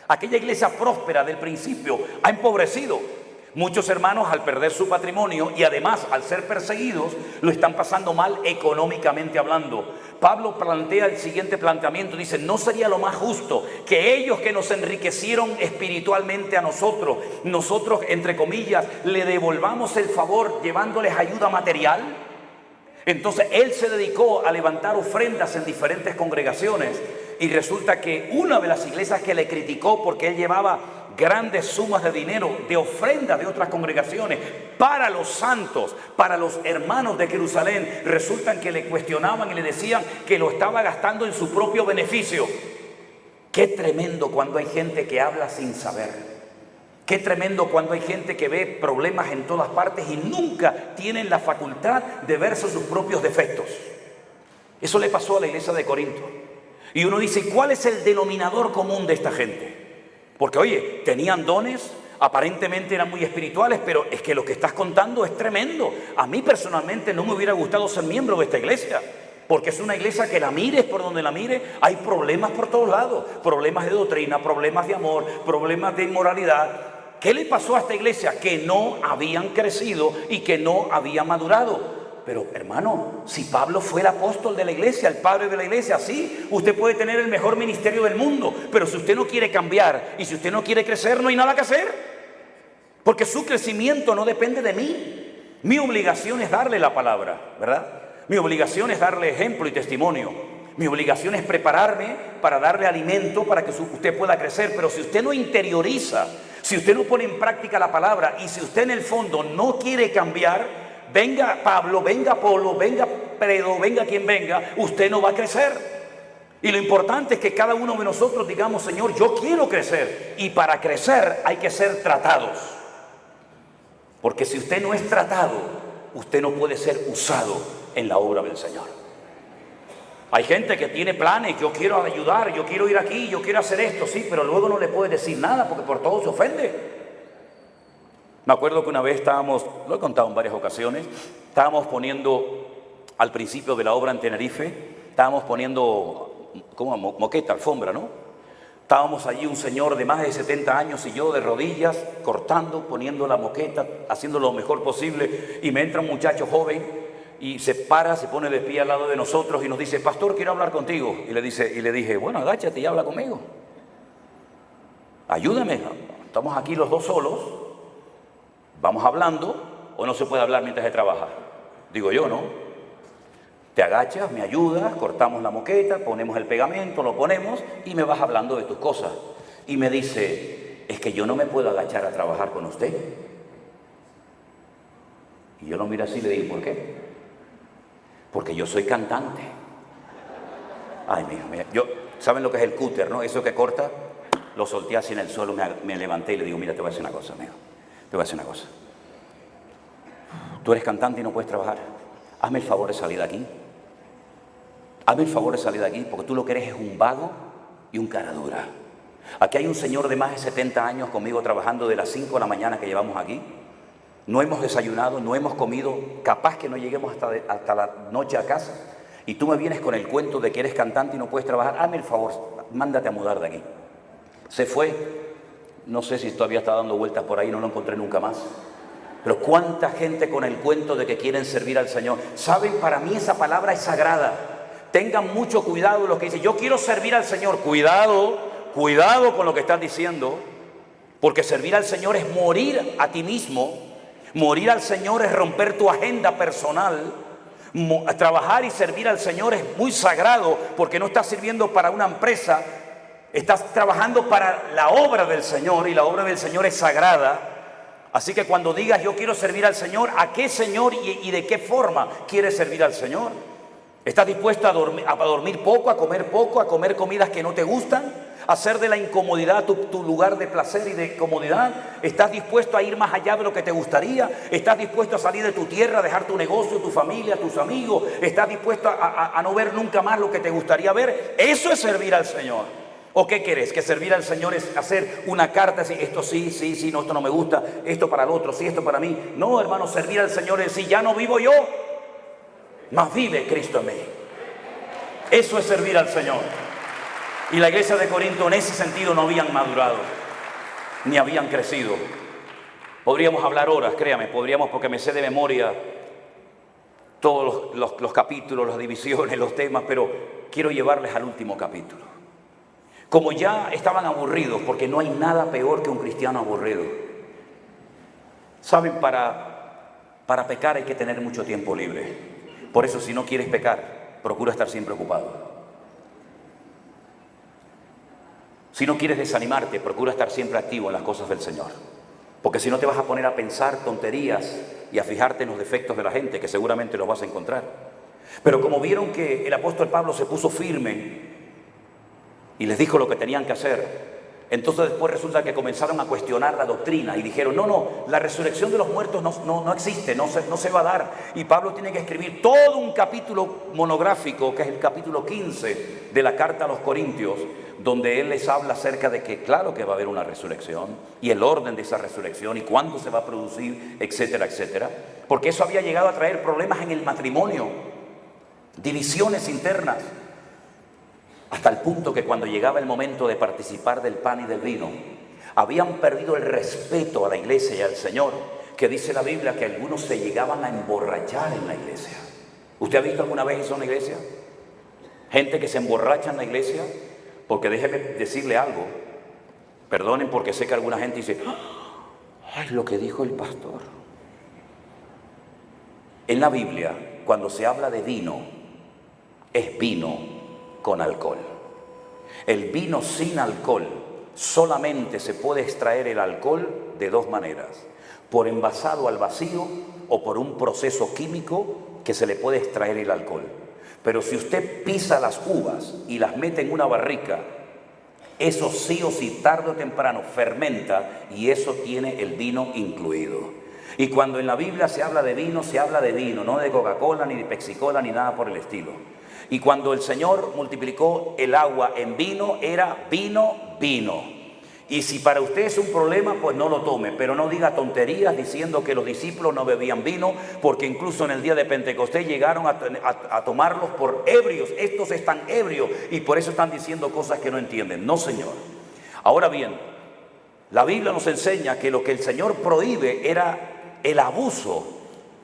aquella iglesia próspera del principio, ha empobrecido. Muchos hermanos, al perder su patrimonio y además al ser perseguidos, lo están pasando mal económicamente hablando. Pablo plantea el siguiente planteamiento, dice: ¿no sería lo más justo que ellos que nos enriquecieron espiritualmente a nosotros, entre comillas, le devolvamos el favor llevándoles ayuda material? Entonces él se dedicó a levantar ofrendas en diferentes congregaciones, y resulta que una de las iglesias que le criticó porque él llevaba grandes sumas de dinero de ofrenda de otras congregaciones para los santos, para los hermanos de Jerusalén, resultan que le cuestionaban y le decían que lo estaba gastando en su propio beneficio. Qué tremendo cuando hay gente que habla sin saber. Qué tremendo cuando hay gente que ve problemas en todas partes y nunca tienen la facultad de verse sus propios defectos. Eso le pasó a la iglesia de Corinto. Y uno dice: ¿cuál es el denominador común de esta gente? Porque oye, tenían dones, aparentemente eran muy espirituales, pero es que lo que estás contando es tremendo. A mí personalmente no me hubiera gustado ser miembro de esta iglesia, porque es una iglesia que la mires por donde la mire, hay problemas por todos lados, problemas de doctrina, problemas de amor, problemas de inmoralidad. ¿Qué le pasó a esta iglesia? Que no habían crecido y que no habían madurado. Pero hermano, si Pablo fue el apóstol de la iglesia, el padre de la iglesia, sí, usted puede tener el mejor ministerio del mundo, pero si usted no quiere cambiar y si usted no quiere crecer, no hay nada que hacer, porque su crecimiento no depende de mí. Mi obligación es darle la palabra, ¿verdad? Mi obligación es darle ejemplo y testimonio. Mi obligación es prepararme para darle alimento para que usted pueda crecer. Pero si usted no interioriza, si usted no pone en práctica la palabra y si usted en el fondo no quiere cambiar, venga Pablo, venga Apolo, venga Pedro, venga quien venga, usted no va a crecer. Y lo importante es que cada uno de nosotros digamos: Señor, yo quiero crecer. Y para crecer hay que ser tratados. Porque si usted no es tratado, usted no puede ser usado en la obra del Señor. Hay gente que tiene planes: yo quiero ayudar, yo quiero ir aquí, yo quiero hacer esto, sí, pero luego no le puede decir nada porque por todo se ofende. Me acuerdo que una vez estábamos, lo he contado en varias ocasiones, estábamos poniendo al principio de la obra en Tenerife, estábamos poniendo, ¿cómo? Moqueta, alfombra, ¿no? Estábamos allí un señor de más de 70 años y yo de rodillas, cortando, poniendo la moqueta, haciendo lo mejor posible, y me entra un muchacho joven y se para, se pone de pie al lado de nosotros y nos dice: pastor, quiero hablar contigo. Y le dije: bueno, agáchate y habla conmigo. Ayúdame, estamos aquí los dos solos. ¿Vamos hablando o no se puede hablar mientras se trabaja? Digo yo, ¿no? Te agachas, me ayudas, cortamos la moqueta, ponemos el pegamento, lo ponemos y me vas hablando de tus cosas. Y me dice: es que yo no me puedo agachar a trabajar con usted. Y yo lo miro así y le digo: ¿por qué? Porque yo soy cantante. Ay, mira, ¿saben lo que es el cúter, no? Eso que corta, lo solté así en el suelo, me levanté y le digo: mira, te voy a decir una cosa, amigo. Te voy a decir una cosa. Tú eres cantante y no puedes trabajar. Hazme el favor de salir de aquí. Hazme el favor de salir de aquí, porque tú lo que eres es un vago y un cara dura. Aquí hay un señor de más de 70 años conmigo trabajando de las 5 de la mañana que llevamos aquí. No hemos desayunado, no hemos comido, capaz que no lleguemos hasta la noche a casa. Y tú me vienes con el cuento de que eres cantante y no puedes trabajar. Hazme el favor, mándate a mudar de aquí. Se fue. No sé si todavía está dando vueltas por ahí, no lo encontré nunca más. Pero cuánta gente con el cuento de que quieren servir al Señor. Saben, para mí esa palabra es sagrada. Tengan mucho cuidado los que dicen: yo quiero servir al Señor. Cuidado con lo que estás diciendo, porque servir al Señor es morir a ti mismo. Morir al Señor es romper tu agenda personal. Trabajar y servir al Señor es muy sagrado, porque no estás sirviendo para una empresa. Estás trabajando para la obra del Señor, y la obra del Señor es sagrada. Así que cuando digas: yo quiero servir al Señor, ¿a qué Señor y de qué forma quieres servir al Señor? ¿Estás dispuesto a dormir poco, a comer comidas que no te gustan? ¿A hacer de la incomodidad tu lugar de placer y de comodidad? ¿Estás dispuesto a ir más allá de lo que te gustaría? ¿Estás dispuesto a salir de tu tierra, a dejar tu negocio, tu familia, tus amigos? ¿Estás dispuesto a no ver nunca más lo que te gustaría ver? Eso es servir al Señor. ¿O qué querés? ¿Que servir al Señor es hacer una carta así: esto sí, no, esto no me gusta, esto para el otro, sí, esto para mí? No, hermano, servir al Señor es decir: ya no vivo yo, mas vive Cristo en mí. Eso es servir al Señor. Y la iglesia de Corinto en ese sentido no habían madurado, ni habían crecido. Podríamos hablar horas, créame, podríamos, porque me sé de memoria todos los capítulos, las divisiones, los temas, pero quiero llevarles al último capítulo. Como ya estaban aburridos, porque no hay nada peor que un cristiano aburrido. Saben, para pecar hay que tener mucho tiempo libre. Por eso, si no quieres pecar, procura estar siempre ocupado. Si no quieres desanimarte, procura estar siempre activo en las cosas del Señor. Porque si no te vas a poner a pensar tonterías y a fijarte en los defectos de la gente, que seguramente los vas a encontrar. Pero como vieron que el apóstol Pablo se puso firme y les dijo lo que tenían que hacer, entonces después resulta que comenzaron a cuestionar la doctrina y dijeron, no, la resurrección de los muertos no existe, no se va a dar. Y Pablo tiene que escribir todo un capítulo monográfico, que es el capítulo 15 de la carta a los Corintios, donde él les habla acerca de que claro que va a haber una resurrección y el orden de esa resurrección y cuándo se va a producir, etcétera, etcétera. Porque eso había llegado a traer problemas en el matrimonio, divisiones internas, hasta el punto que cuando llegaba el momento de participar del pan y del vino, habían perdido el respeto a la iglesia y al Señor, que dice la Biblia que algunos se llegaban a emborrachar en la iglesia. ¿Usted ha visto alguna vez eso en la iglesia? Gente que se emborracha en la iglesia. Porque déjeme decirle algo, perdonen porque sé que alguna gente dice, ay, lo que dijo el pastor. En la Biblia, cuando se habla de vino, es vino con alcohol. El vino sin alcohol, solamente se puede extraer el alcohol de dos maneras: por envasado al vacío o por un proceso químico que se le puede extraer el alcohol. Pero si usted pisa las uvas y las mete en una barrica, eso sí o sí, tarde o temprano, fermenta y eso tiene el vino incluido. Y cuando en la Biblia se habla de vino, no de Coca-Cola, ni de Pepsi-Cola, ni nada por el estilo. Y cuando el Señor multiplicó el agua en vino, era vino. Y si para usted es un problema, pues no lo tome, pero no diga tonterías diciendo que los discípulos no bebían vino, porque incluso en el día de Pentecostés llegaron a tomarlos por ebrios. Estos están ebrios y por eso están diciendo cosas que no entienden. No, Señor. Ahora bien, la Biblia nos enseña que lo que el Señor prohíbe era el abuso,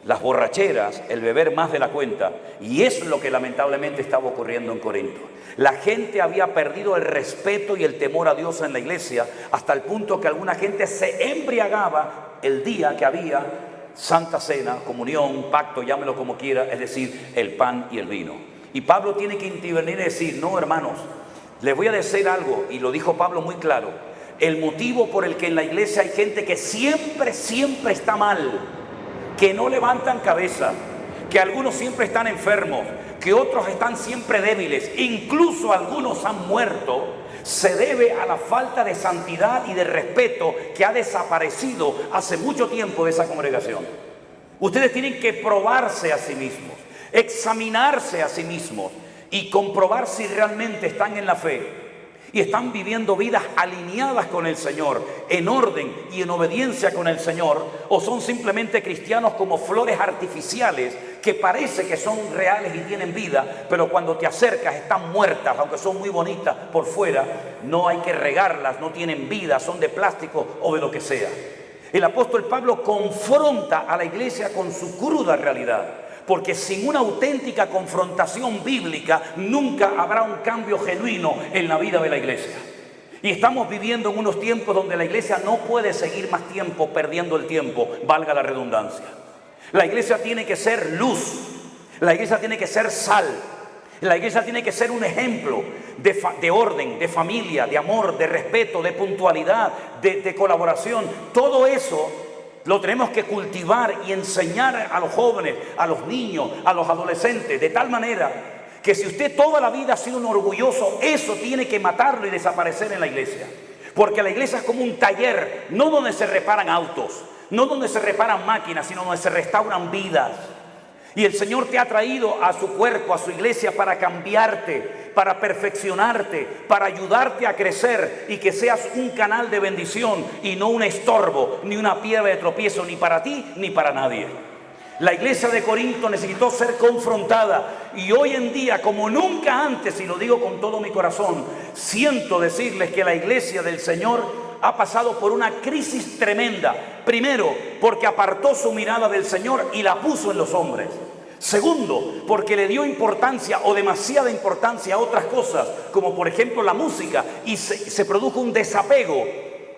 las borracheras, el beber más de la cuenta. Y eso es lo que lamentablemente estaba ocurriendo en Corinto. La gente había perdido el respeto y el temor a Dios en la iglesia, hasta el punto que alguna gente se embriagaba el día que había Santa Cena, comunión, pacto, llámelo como quiera, es decir, el pan y el vino. Y Pablo tiene que intervenir y decir, no, hermanos, les voy a decir algo, y lo dijo Pablo muy claro. El motivo por el que en la iglesia hay gente que siempre está mal, que no levantan cabeza, que algunos siempre están enfermos, que otros están siempre débiles, incluso algunos han muerto, se debe a la falta de santidad y de respeto que ha desaparecido hace mucho tiempo de esa congregación. Ustedes tienen que probarse a sí mismos, examinarse a sí mismos y comprobar si realmente están en la fe y están viviendo vidas alineadas con el Señor, en orden y en obediencia con el Señor, o son simplemente cristianos como flores artificiales que parece que son reales y tienen vida, pero cuando te acercas están muertas, aunque son muy bonitas por fuera. No hay que regarlas, no tienen vida, son de plástico o de lo que sea. El apóstol Pablo confronta a la iglesia con su cruda realidad, porque sin una auténtica confrontación bíblica nunca habrá un cambio genuino en la vida de la iglesia. Y estamos viviendo en unos tiempos donde la iglesia no puede seguir más tiempo perdiendo el tiempo, valga la redundancia. La iglesia tiene que ser luz, la iglesia tiene que ser sal, la iglesia tiene que ser un ejemplo de orden, de familia, de amor, de respeto, de puntualidad, de colaboración. Todo eso lo tenemos que cultivar y enseñar a los jóvenes, a los niños, a los adolescentes, de tal manera que si usted toda la vida ha sido un orgulloso, eso tiene que matarlo y desaparecer en la iglesia. Porque la iglesia es como un taller, no donde se reparan autos, no donde se reparan máquinas, sino donde se restauran vidas. Y el Señor te ha traído a su cuerpo, a su iglesia, para cambiarte, para perfeccionarte, para ayudarte a crecer y que seas un canal de bendición y no un estorbo, ni una piedra de tropiezo, ni para ti ni para nadie. La iglesia de Corinto necesitó ser confrontada y hoy en día, como nunca antes, y lo digo con todo mi corazón, siento decirles que la iglesia del Señor ha pasado por una crisis tremenda, Primero, porque apartó su mirada del Señor y la puso en los hombres. Segundo, porque le dio importancia o demasiada importancia a otras cosas, como por ejemplo la música, y se produjo un desapego,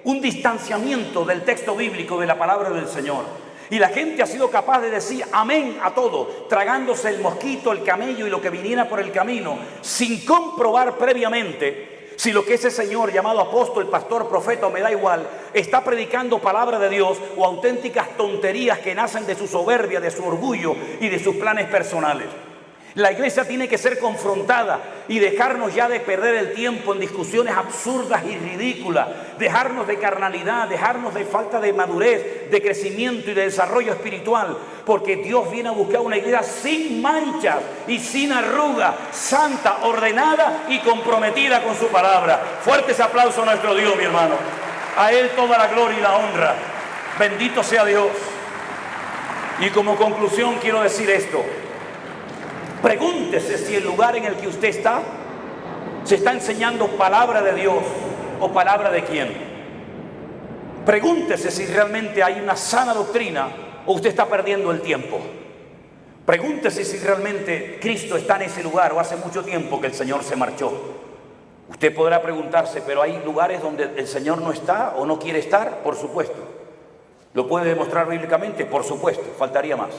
un distanciamiento del texto bíblico, de la palabra del Señor. Y la gente ha sido capaz de decir amén a todo, tragándose el mosquito, el camello y lo que viniera por el camino, sin comprobar previamente si lo que ese señor llamado apóstol, pastor, profeta o me da igual, está predicando palabra de Dios o auténticas tonterías que nacen de su soberbia, de su orgullo y de sus planes personales. La iglesia tiene que ser confrontada y dejarnos ya de perder el tiempo en discusiones absurdas y ridículas, dejarnos de carnalidad, dejarnos de falta de madurez, de crecimiento y de desarrollo espiritual, porque Dios viene a buscar una iglesia sin manchas y sin arruga, santa, ordenada y comprometida con su palabra. Fuerte ese aplauso a nuestro Dios, mi hermano. A Él toda la gloria y la honra. Bendito sea Dios. Y como conclusión quiero decir esto. Pregúntese si el lugar en el que usted está se está enseñando palabra de Dios o palabra de quién. Pregúntese si realmente hay una sana doctrina o usted está perdiendo el tiempo. Pregúntese si realmente Cristo está en ese lugar o hace mucho tiempo que el Señor se marchó. Usted podrá preguntarse, pero ¿hay lugares donde el Señor no está o no quiere estar? Por supuesto. ¿Lo puede demostrar bíblicamente? Por supuesto, faltaría más.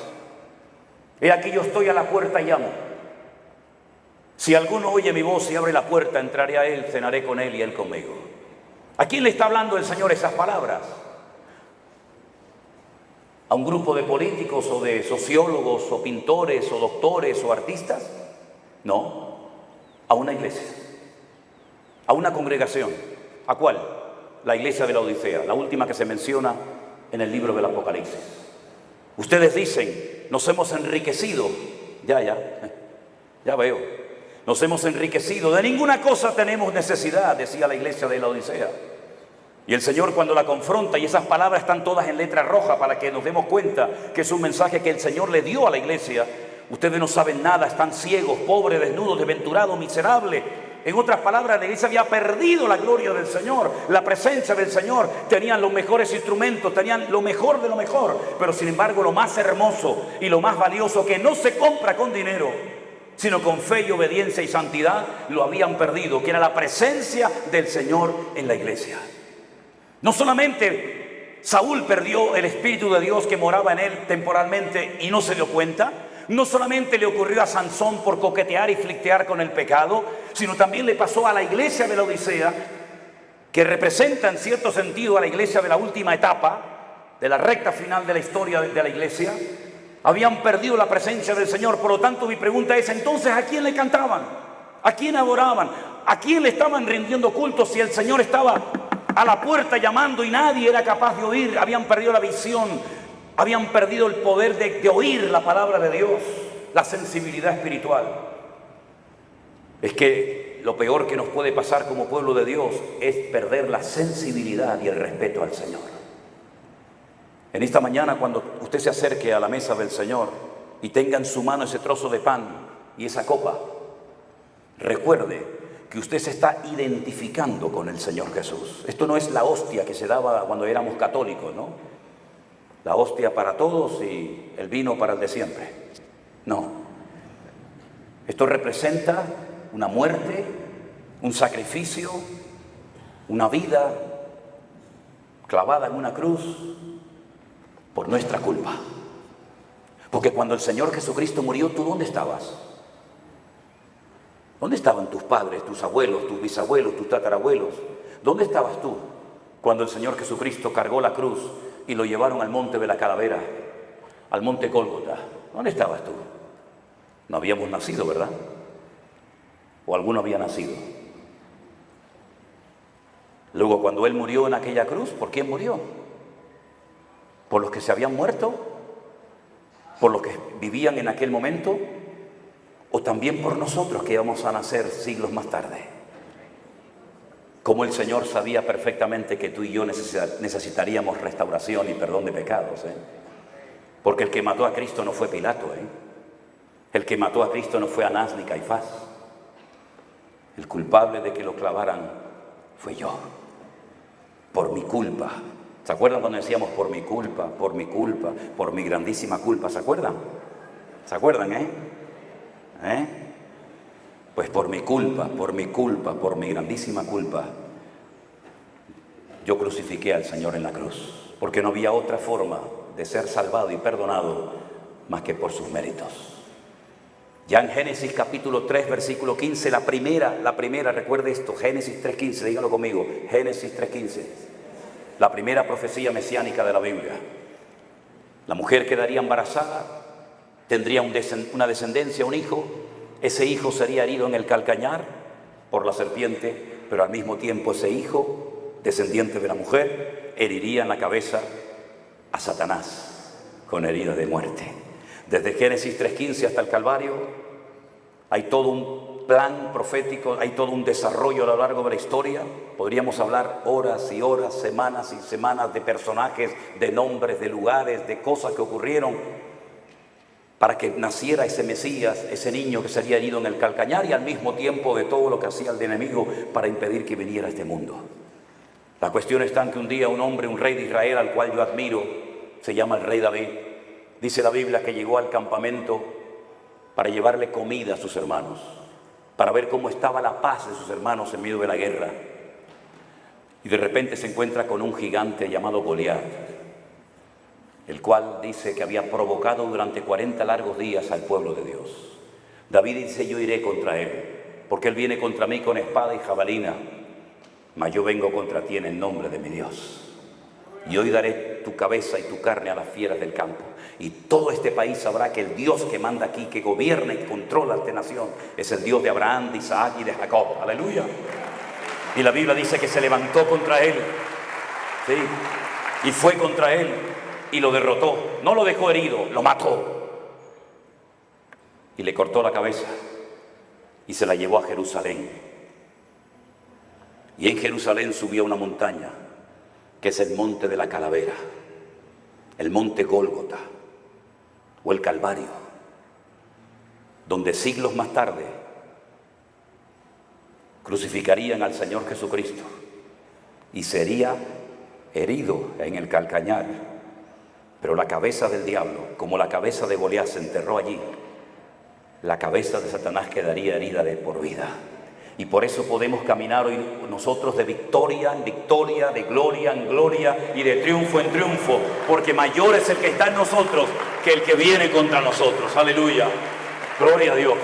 He aquí yo estoy a la puerta y llamo. Si alguno oye mi voz y abre la puerta, entraré a él, cenaré con él y él conmigo. ¿A quién le está hablando el Señor esas palabras? ¿A un grupo de políticos o de sociólogos o pintores o doctores o artistas? No, a una iglesia, a una congregación. ¿A cuál? La iglesia de la Odisea, la última que se menciona en el libro del Apocalipsis. Ustedes dicen, nos hemos enriquecido. Ya veo. Nos hemos enriquecido. De ninguna cosa tenemos necesidad, decía la iglesia de la Odisea. Y el Señor cuando la confronta, y esas palabras están todas en letra roja para que nos demos cuenta que es un mensaje que el Señor le dio a la iglesia. Ustedes no saben nada, están ciegos, pobres, desnudos, desventurados, miserables. En otras palabras, la iglesia había perdido la gloria del Señor, la presencia del Señor. Tenían los mejores instrumentos, tenían lo mejor de lo mejor. Pero sin embargo, lo más hermoso y lo más valioso, que no se compra con dinero, sino con fe y obediencia y santidad, lo habían perdido, que era la presencia del Señor en la iglesia. No solamente Saúl perdió el Espíritu de Dios que moraba en él temporalmente y no se dio cuenta. No solamente le ocurrió a Sansón por coquetear y flirtear con el pecado, sino también le pasó a la iglesia de la Odisea, que representa en cierto sentido a la iglesia de la última etapa, de la recta final de la historia de la iglesia. Habían perdido la presencia del Señor. Por lo tanto, mi pregunta es, entonces, ¿a quién le cantaban? ¿A quién adoraban? ¿A quién le estaban rindiendo culto si el Señor estaba a la puerta llamando y nadie era capaz de oír? Habían perdido la visión. Habían perdido el poder de oír la palabra de Dios, la sensibilidad espiritual. Es que lo peor que nos puede pasar como pueblo de Dios es perder la sensibilidad y el respeto al Señor. En esta mañana, cuando usted se acerque a la mesa del Señor y tenga en su mano ese trozo de pan y esa copa, recuerde que usted se está identificando con el Señor Jesús. Esto no es la hostia que se daba cuando éramos católicos, ¿no? La hostia para todos y el vino para el de siempre. No. Esto representa una muerte, un sacrificio, una vida clavada en una cruz por nuestra culpa. Porque cuando el Señor Jesucristo murió, ¿tú dónde estabas? ¿Dónde estaban tus padres, tus abuelos, tus bisabuelos, tus tatarabuelos? ¿Dónde estabas tú cuando el Señor Jesucristo cargó la cruz y lo llevaron al monte de la calavera, al monte Gólgota? ¿Dónde estabas tú? No habíamos nacido, ¿verdad? O alguno había nacido. Luego, cuando Él murió en aquella cruz, ¿por quién murió? ¿Por los que se habían muerto? ¿Por los que vivían en aquel momento? ¿O también por nosotros que íbamos a nacer siglos más tarde? Como el Señor sabía perfectamente que tú y yo necesitaríamos restauración y perdón de pecados, Porque el que mató a Cristo no fue Pilato, El que mató a Cristo no fue Anás ni Caifás. El culpable de que lo clavaran fue yo. Por mi culpa ¿Se acuerdan cuando decíamos por mi culpa, por mi culpa, por mi grandísima culpa? ¿Se acuerdan? ¿Se acuerdan, Pues por mi culpa, por mi culpa, por mi grandísima culpa, yo crucifiqué al Señor en la cruz, porque no había otra forma de ser salvado y perdonado más que por sus méritos. Ya en Génesis capítulo 3, versículo 15, la primera, recuerde esto, Génesis 3:15, dígalo conmigo, Génesis 3:15, la primera profecía mesiánica de la Biblia. La mujer quedaría embarazada, tendría una descendencia, un hijo, ese hijo sería herido en el calcañar por la serpiente, pero al mismo tiempo ese hijo, descendiente de la mujer, heriría en la cabeza a Satanás con herida de muerte. Desde Génesis 3:15 hasta el Calvario hay todo un plan profético, hay todo un desarrollo a lo largo de la historia. Podríamos hablar horas y horas, semanas y semanas de personajes, de nombres, de lugares, de cosas que ocurrieron para que naciera ese Mesías, ese niño que sería herido en el calcañar, y al mismo tiempo de todo lo que hacía el enemigo para impedir que viniera a este mundo. La cuestión está en que un día un hombre, un rey de Israel al cual yo admiro, se llama el rey David. Dice la Biblia que llegó al campamento para llevarle comida a sus hermanos, para ver cómo estaba la paz de sus hermanos en medio de la guerra. Y de repente se encuentra con un gigante llamado Goliat, el cual dice que había provocado durante 40 largos días al pueblo de Dios. David dice: yo iré contra él, porque él viene contra mí con espada y jabalina, mas yo vengo contra ti en el nombre de mi Dios. Y hoy daré tu cabeza y tu carne a las fieras del campo. Y todo este país sabrá que el Dios que manda aquí, que gobierna y controla esta nación, es el Dios de Abraham, de Isaac y de Jacob. Aleluya. Y la Biblia dice que se levantó contra él, ¿sí? Y fue contra él y lo derrotó. No lo dejó herido, lo mató. Y le cortó la cabeza y se la llevó a Jerusalén. Y en Jerusalén subió a una montaña, que es el monte de la calavera, el monte Gólgota o el Calvario, donde siglos más tarde crucificarían al Señor Jesucristo y sería herido en el calcañar, pero la cabeza del diablo, como la cabeza de Goliat se enterró allí, la cabeza de Satanás quedaría herida de por vida. Y por eso podemos caminar hoy nosotros de victoria en victoria, de gloria en gloria y de triunfo en triunfo, porque mayor es el que está en nosotros que el que viene contra nosotros. Aleluya, gloria a Dios.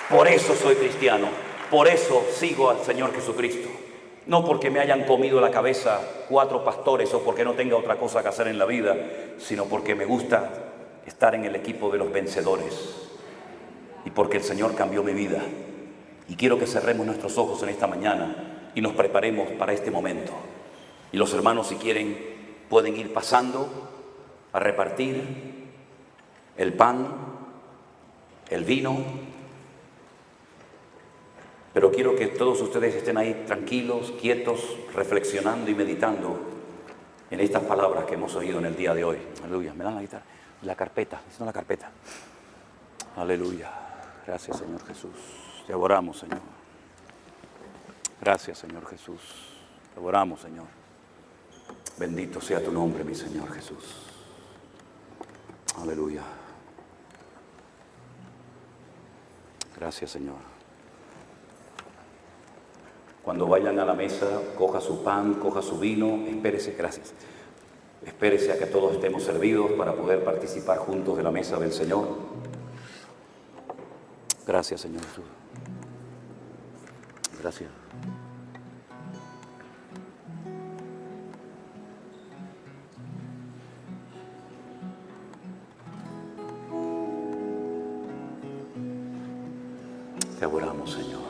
Por eso soy cristiano, por eso sigo al Señor Jesucristo. No porque me hayan comido la cabeza 4 pastores o porque no tenga otra cosa que hacer en la vida, sino porque me gusta estar en el equipo de los vencedores y porque el Señor cambió mi vida. Y quiero que cerremos nuestros ojos en esta mañana y nos preparemos para este momento. Y los hermanos, si quieren, pueden ir pasando a repartir el pan, el vino. Pero quiero que todos ustedes estén ahí tranquilos, quietos, reflexionando y meditando en estas palabras que hemos oído en el día de hoy. Aleluya. Me dan la guitarra, la carpeta, necesito la carpeta. Aleluya. Gracias, Señor Jesús. Te adoramos, Señor. Gracias, Señor Jesús. Te adoramos, Señor. Bendito sea tu nombre, mi Señor Jesús. Aleluya. Gracias, Señor. Cuando vayan a la mesa, coja su pan, coja su vino, espérese, gracias. Espérese a que todos estemos servidos para poder participar juntos de la mesa del Señor. Gracias, Señor Jesús. Gracias. Te adoramos, Señor.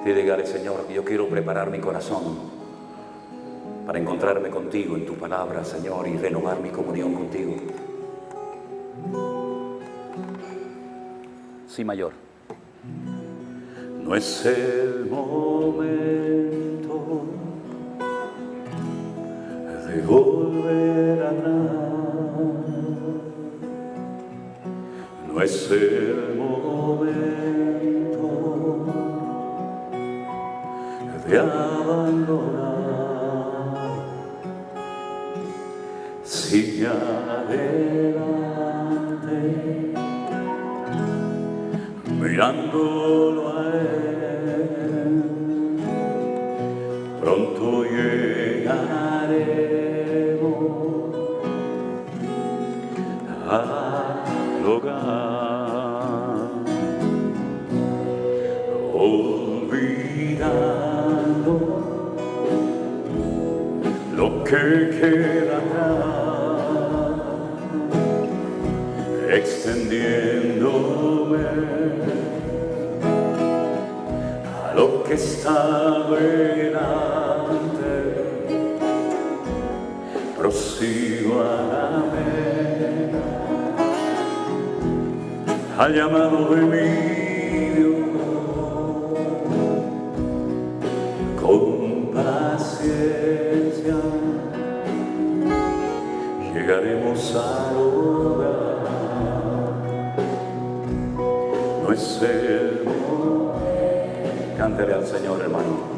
Dígale, Señor, que yo quiero preparar mi corazón para encontrarme contigo en tu palabra, Señor, y renovar mi comunión contigo. Sí, mayor. No es el momento de volver a nada. No es el momento de abandonar. sigue adelante, mirándolo a Él. Pronto llegaremos al hogar, olvidando lo que queda atrás, extendiéndome a lo que está delante, prosigo a la meta, al llamado de mi Dios, con paciencia llegaremos al hogar. No es el momento. Cántele al Señor, hermano.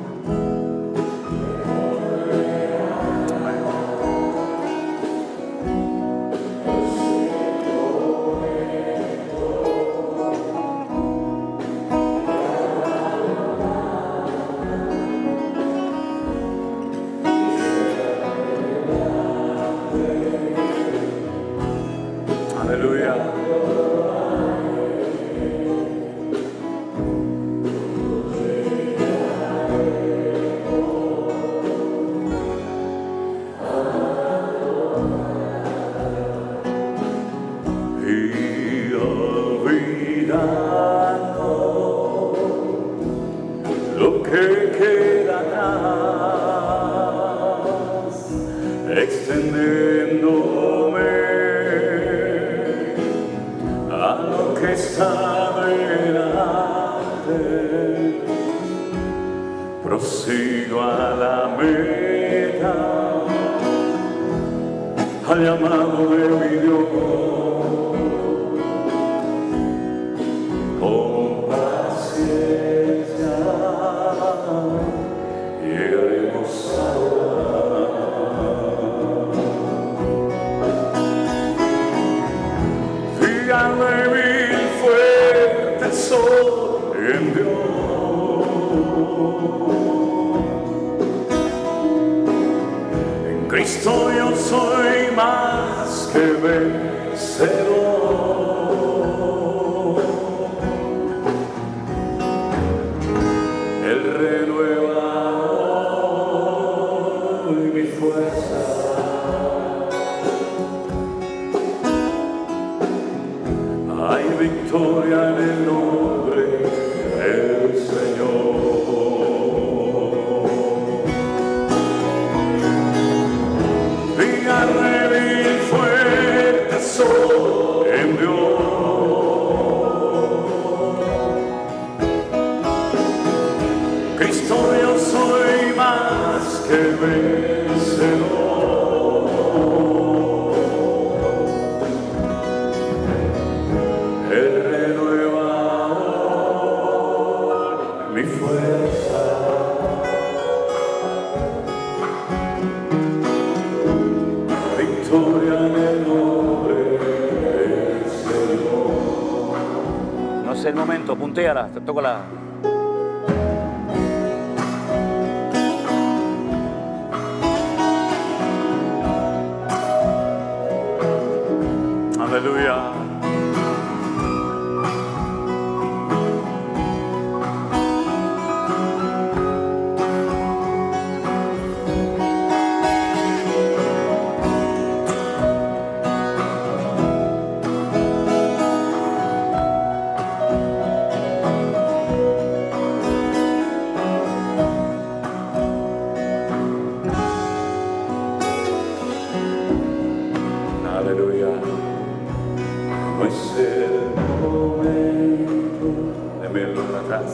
Aleluya. Y olvidando lo que queda atrás, extendiéndome a lo que está delante, prosigo a la meta, al llamado de mi Dios, con paciencia llegaremos a fíjate mi fuerte sol en Dios. En Cristo yo soy más que vencedor. Él renueva hoy mi fuerza. Hay victoria en el nombre del Señor. Fíjate mi fuerte sol en Dios. Cristo yo soy más que vencedor. Él renueva hoy mi fuerza. Victoria en el nombre del Señor. No sé el momento, puntéala, te toco la... Aleluya. Aleluya. No es el momento de verlo atrás.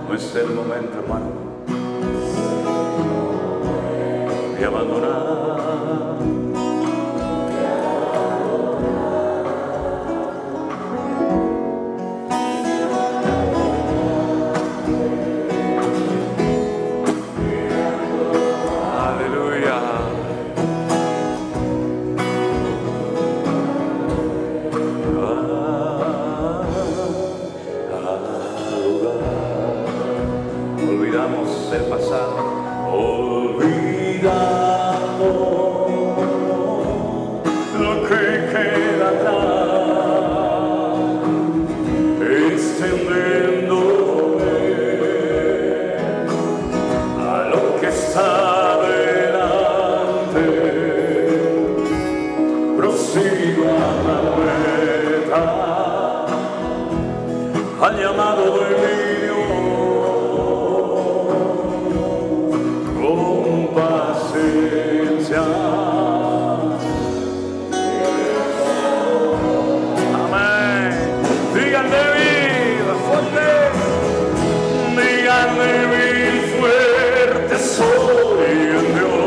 No es el momento, hermano, de abandonar. al llamado de mi Dios, con paciencia. Amén. Díganle vida fuerte, díganle vida fuerte, soy en Dios.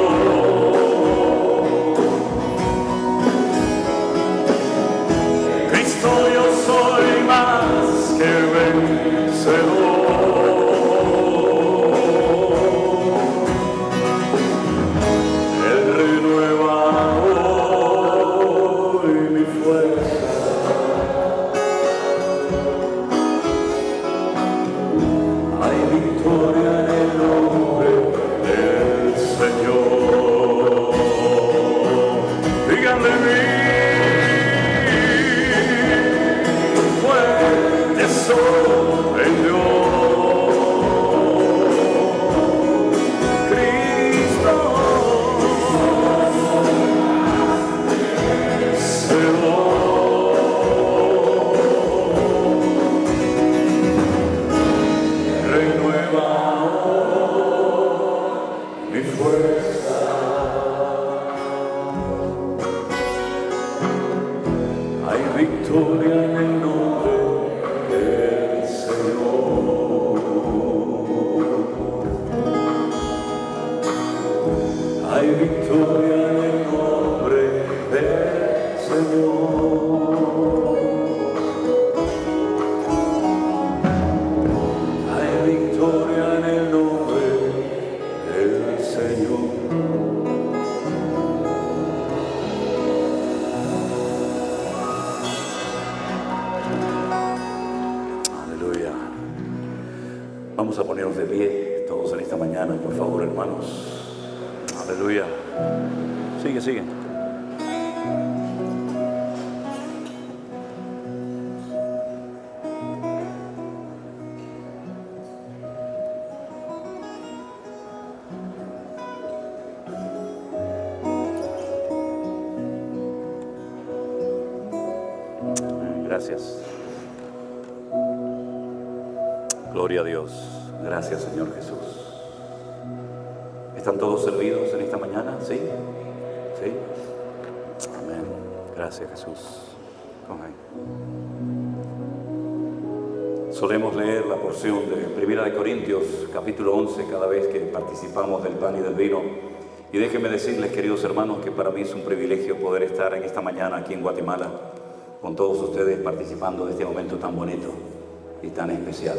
Cristo, yo soy más que vencedor. Él renueva hoy mi fuerza. Hay victoria en el nombre del Señor. Díganle fuerte soy en Dios. Cristo renueva mi fuerza. Hay victoria en el nombre del Señor. Hay victoria en el nombre del Señor. Hay victoria en el nombre del Señor. Aleluya. Vamos a ponernos de pie todos en esta mañana, por favor, hermanos. Aleluya. Sigue, sigue. Gracias. Gloria a Dios. Gracias, Señor Jesús. ¿Están todos servidos en esta mañana? ¿Sí? ¿Sí? Amén. Gracias, Jesús. Amén. Solemos leer la porción de 1 Corintios, capítulo 11, cada vez que participamos del pan y del vino. Y déjenme decirles, queridos hermanos, que para mí es un privilegio poder estar en esta mañana aquí en Guatemala, con todos ustedes participando de este momento tan bonito y tan especial.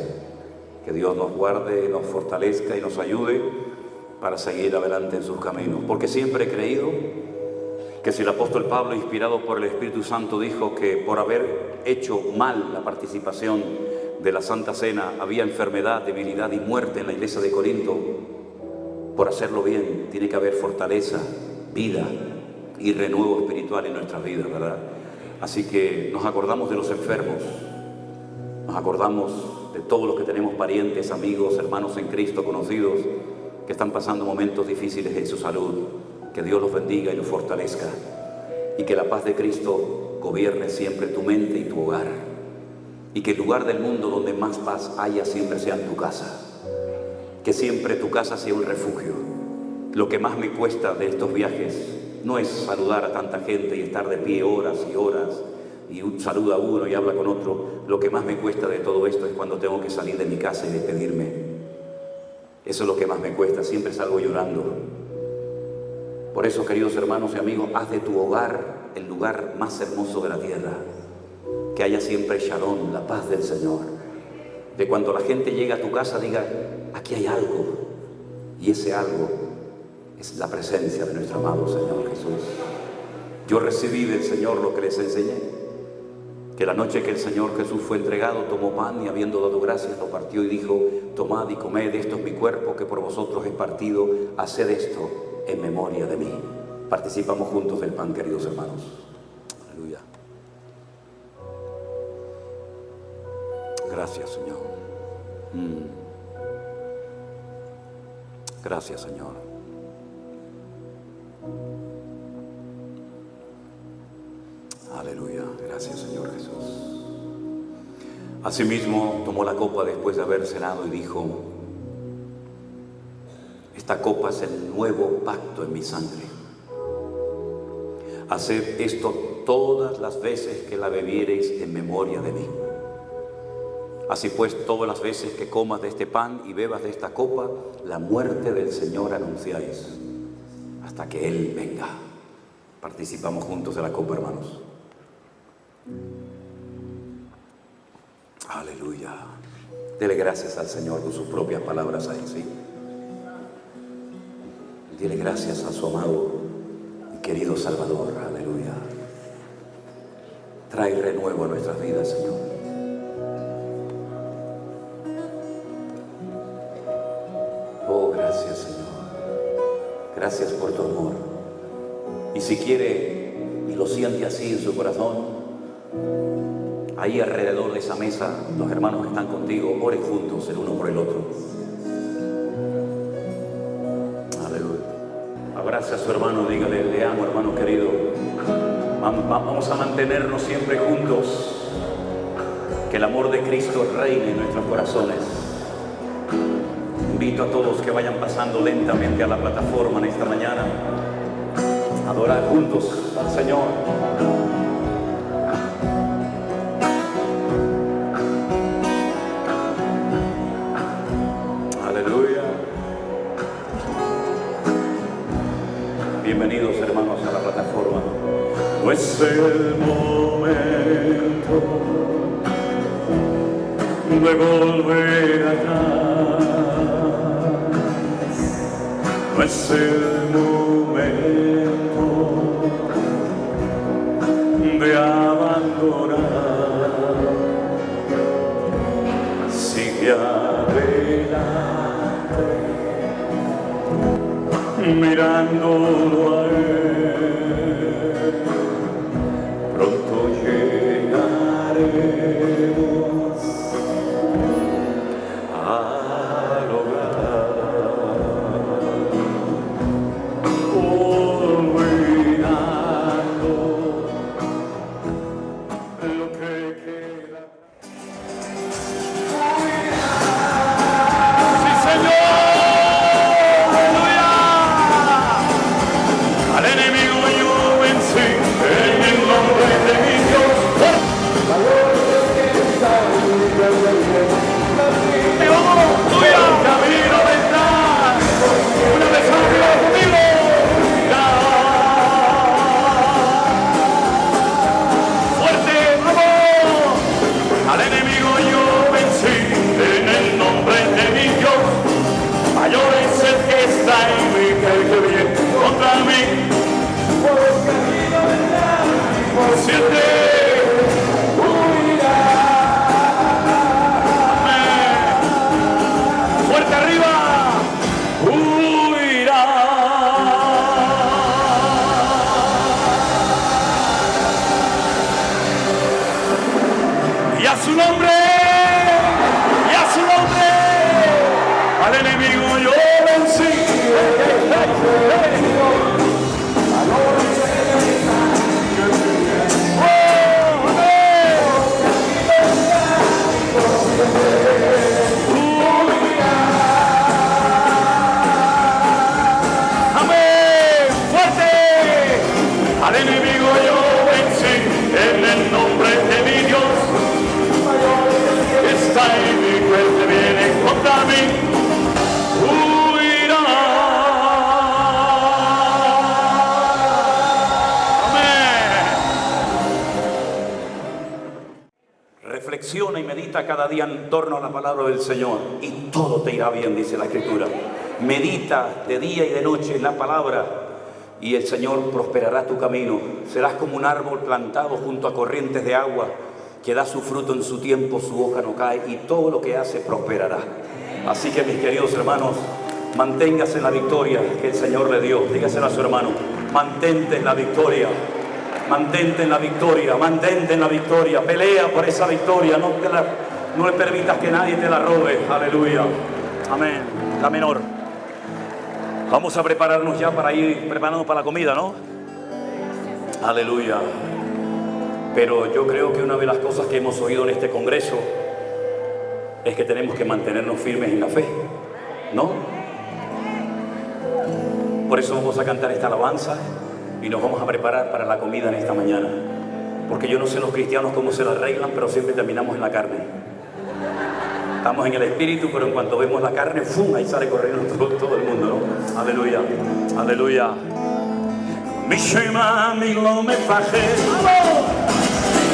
Que Dios nos guarde, nos fortalezca y nos ayude para seguir adelante en sus caminos. Porque siempre he creído que si el apóstol Pablo, inspirado por el Espíritu Santo, dijo que por haber hecho mal la participación de la Santa Cena había enfermedad, debilidad y muerte en la iglesia de Corinto, por hacerlo bien tiene que haber fortaleza, vida y renuevo espiritual en nuestras vidas, ¿verdad? Así que nos acordamos de los enfermos, nos acordamos de todos los que tenemos parientes, amigos, hermanos en Cristo, conocidos, que están pasando momentos difíciles en su salud. Que Dios los bendiga y los fortalezca. Y que la paz de Cristo gobierne siempre tu mente y tu hogar. Y que el lugar del mundo donde más paz haya siempre sea en tu casa. Que siempre tu casa sea un refugio. Lo que más me cuesta de estos viajes no es saludar a tanta gente y estar de pie horas y horas y saluda a uno y habla con otro. Lo que más me cuesta de todo esto es cuando tengo que salir de mi casa y despedirme. Eso es lo que más me cuesta, siempre salgo llorando. Por eso, queridos hermanos y amigos, haz de tu hogar el lugar más hermoso de la tierra. Que haya siempre Shalom, la paz del Señor. De cuando la gente llega a tu casa diga, aquí hay algo. Y ese algo es la presencia de nuestro amado Señor Jesús. Yo recibí del Señor lo que les enseñé. Que la noche que el Señor Jesús fue entregado, tomó pan y habiendo dado gracias, lo partió y dijo, tomad y comed, esto es mi cuerpo que por vosotros es partido, haced esto en memoria de mí. Participamos juntos del pan, queridos hermanos. Aleluya. Gracias, Señor. Gracias, Señor. Aleluya. Gracias, Señor Jesús. Asimismo, tomó la copa después de haber cenado y dijo: esta copa es el nuevo pacto en mi sangre. Haced esto todas las veces que la bebiereis en memoria de mí. Así pues, todas las veces que comas de este pan y bebas de esta copa, la muerte del Señor anunciáis hasta que Él venga. Participamos juntos de la copa, hermanos. Aleluya. Dele gracias al Señor con sus propias palabras ahí, ¿sí? Dile gracias a su amado y querido Salvador. Aleluya. Trae renuevo a nuestras vidas, Señor. Oh, gracias, Señor. Gracias por tu amor. Y si quiere y lo siente así en su corazón, ahí alrededor de esa mesa, los hermanos que están contigo, oren juntos el uno por el otro. Aleluya. Abrace a su hermano, dígale: le amo, hermano querido. Vamos a mantenernos siempre juntos. Que el amor de Cristo reine en nuestros corazones. Invito a todos que vayan pasando lentamente a la plataforma en esta mañana. Adorar juntos al Señor. Aleluya. Bienvenidos, hermanos, a la plataforma. No es el momento de volver atrás. No es el momento de abandonar. Sigue adelante, mirándolo a Él. Pronto llegaremos al hogar. Olvidando lo que queda. ¡Sí, Señor! ¡Aleluya! Al enemigo yo vencí en el nombre de mi Dios. ¡Aleluya! Camino detrás. Una vez arriba conmigo. Fuerte, vamos. Al enemigo yo vencí en el nombre de mi Dios. Mayor es el que está en mí que el que viene contra mí. Siente. Fuerte arriba. Huirá. Y a su nombre. Y a su nombre. Al enemigo yo vencí. Amén. Fuerte. Al enemigo yo vencí en el nombre de mi Dios. Está en mi cuerpo, viene contra mí. Huirá. Amén. Reflexiona y medita cada día en torno a la palabra del Señor y todo te irá bien, dice la Escritura. Medita de día y de noche en la palabra y el Señor prosperará tu camino. Serás como un árbol plantado junto a corrientes de agua que da su fruto en su tiempo, su hoja no cae y todo lo que hace prosperará. Así que, mis queridos hermanos, manténgase en la victoria que el Señor le dio. Dígaselo a su hermano: mantente en la victoria. Mantente en la victoria, mantente en la victoria, pelea por esa victoria, no le permitas que nadie te la robe. Aleluya. Amén. La menor. Vamos a prepararnos ya para ir preparando para la comida, ¿no? Aleluya. Pero yo creo que una de las cosas que hemos oído en este congreso es que tenemos que mantenernos firmes en la fe, ¿no? Por eso vamos a cantar esta alabanza y nos vamos a preparar para la comida en esta mañana. Porque yo no sé los cristianos cómo se la arreglan, pero siempre terminamos en la carne. Estamos en el espíritu, pero en cuanto vemos la carne, ¡fum!, ahí sale corriendo todo el mundo, ¿no? Aleluya, aleluya. Mi shema, mi lo me faje,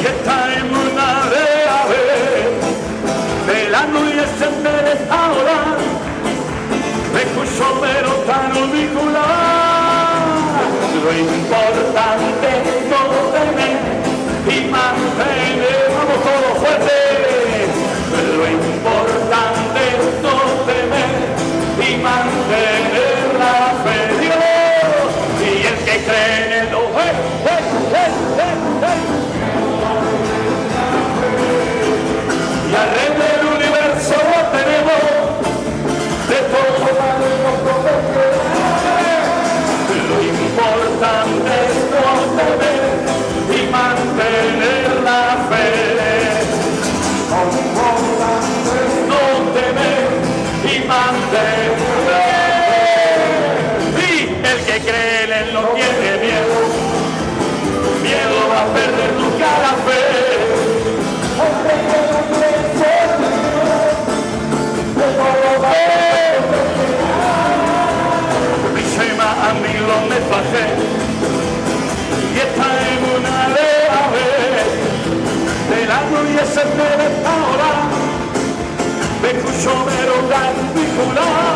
y está en una de ave, la noche se me ahora, me escucho pero tan vincular. Lo importante es no tener y mantener, vamos todos fuertes. Lo importante es no temer y mantener la fe. Dios, y el que cree en el y al rey del universo lo tenemos, de todo lo importante es no temer y mantener la fe. No temer y mantener. Y el que cree en él no tiene miedo. Miedo va a perder nunca la fe. Mi shema a mí lo me fajé y está en una ave del año y ese me ahora me escucho pero tan vincular.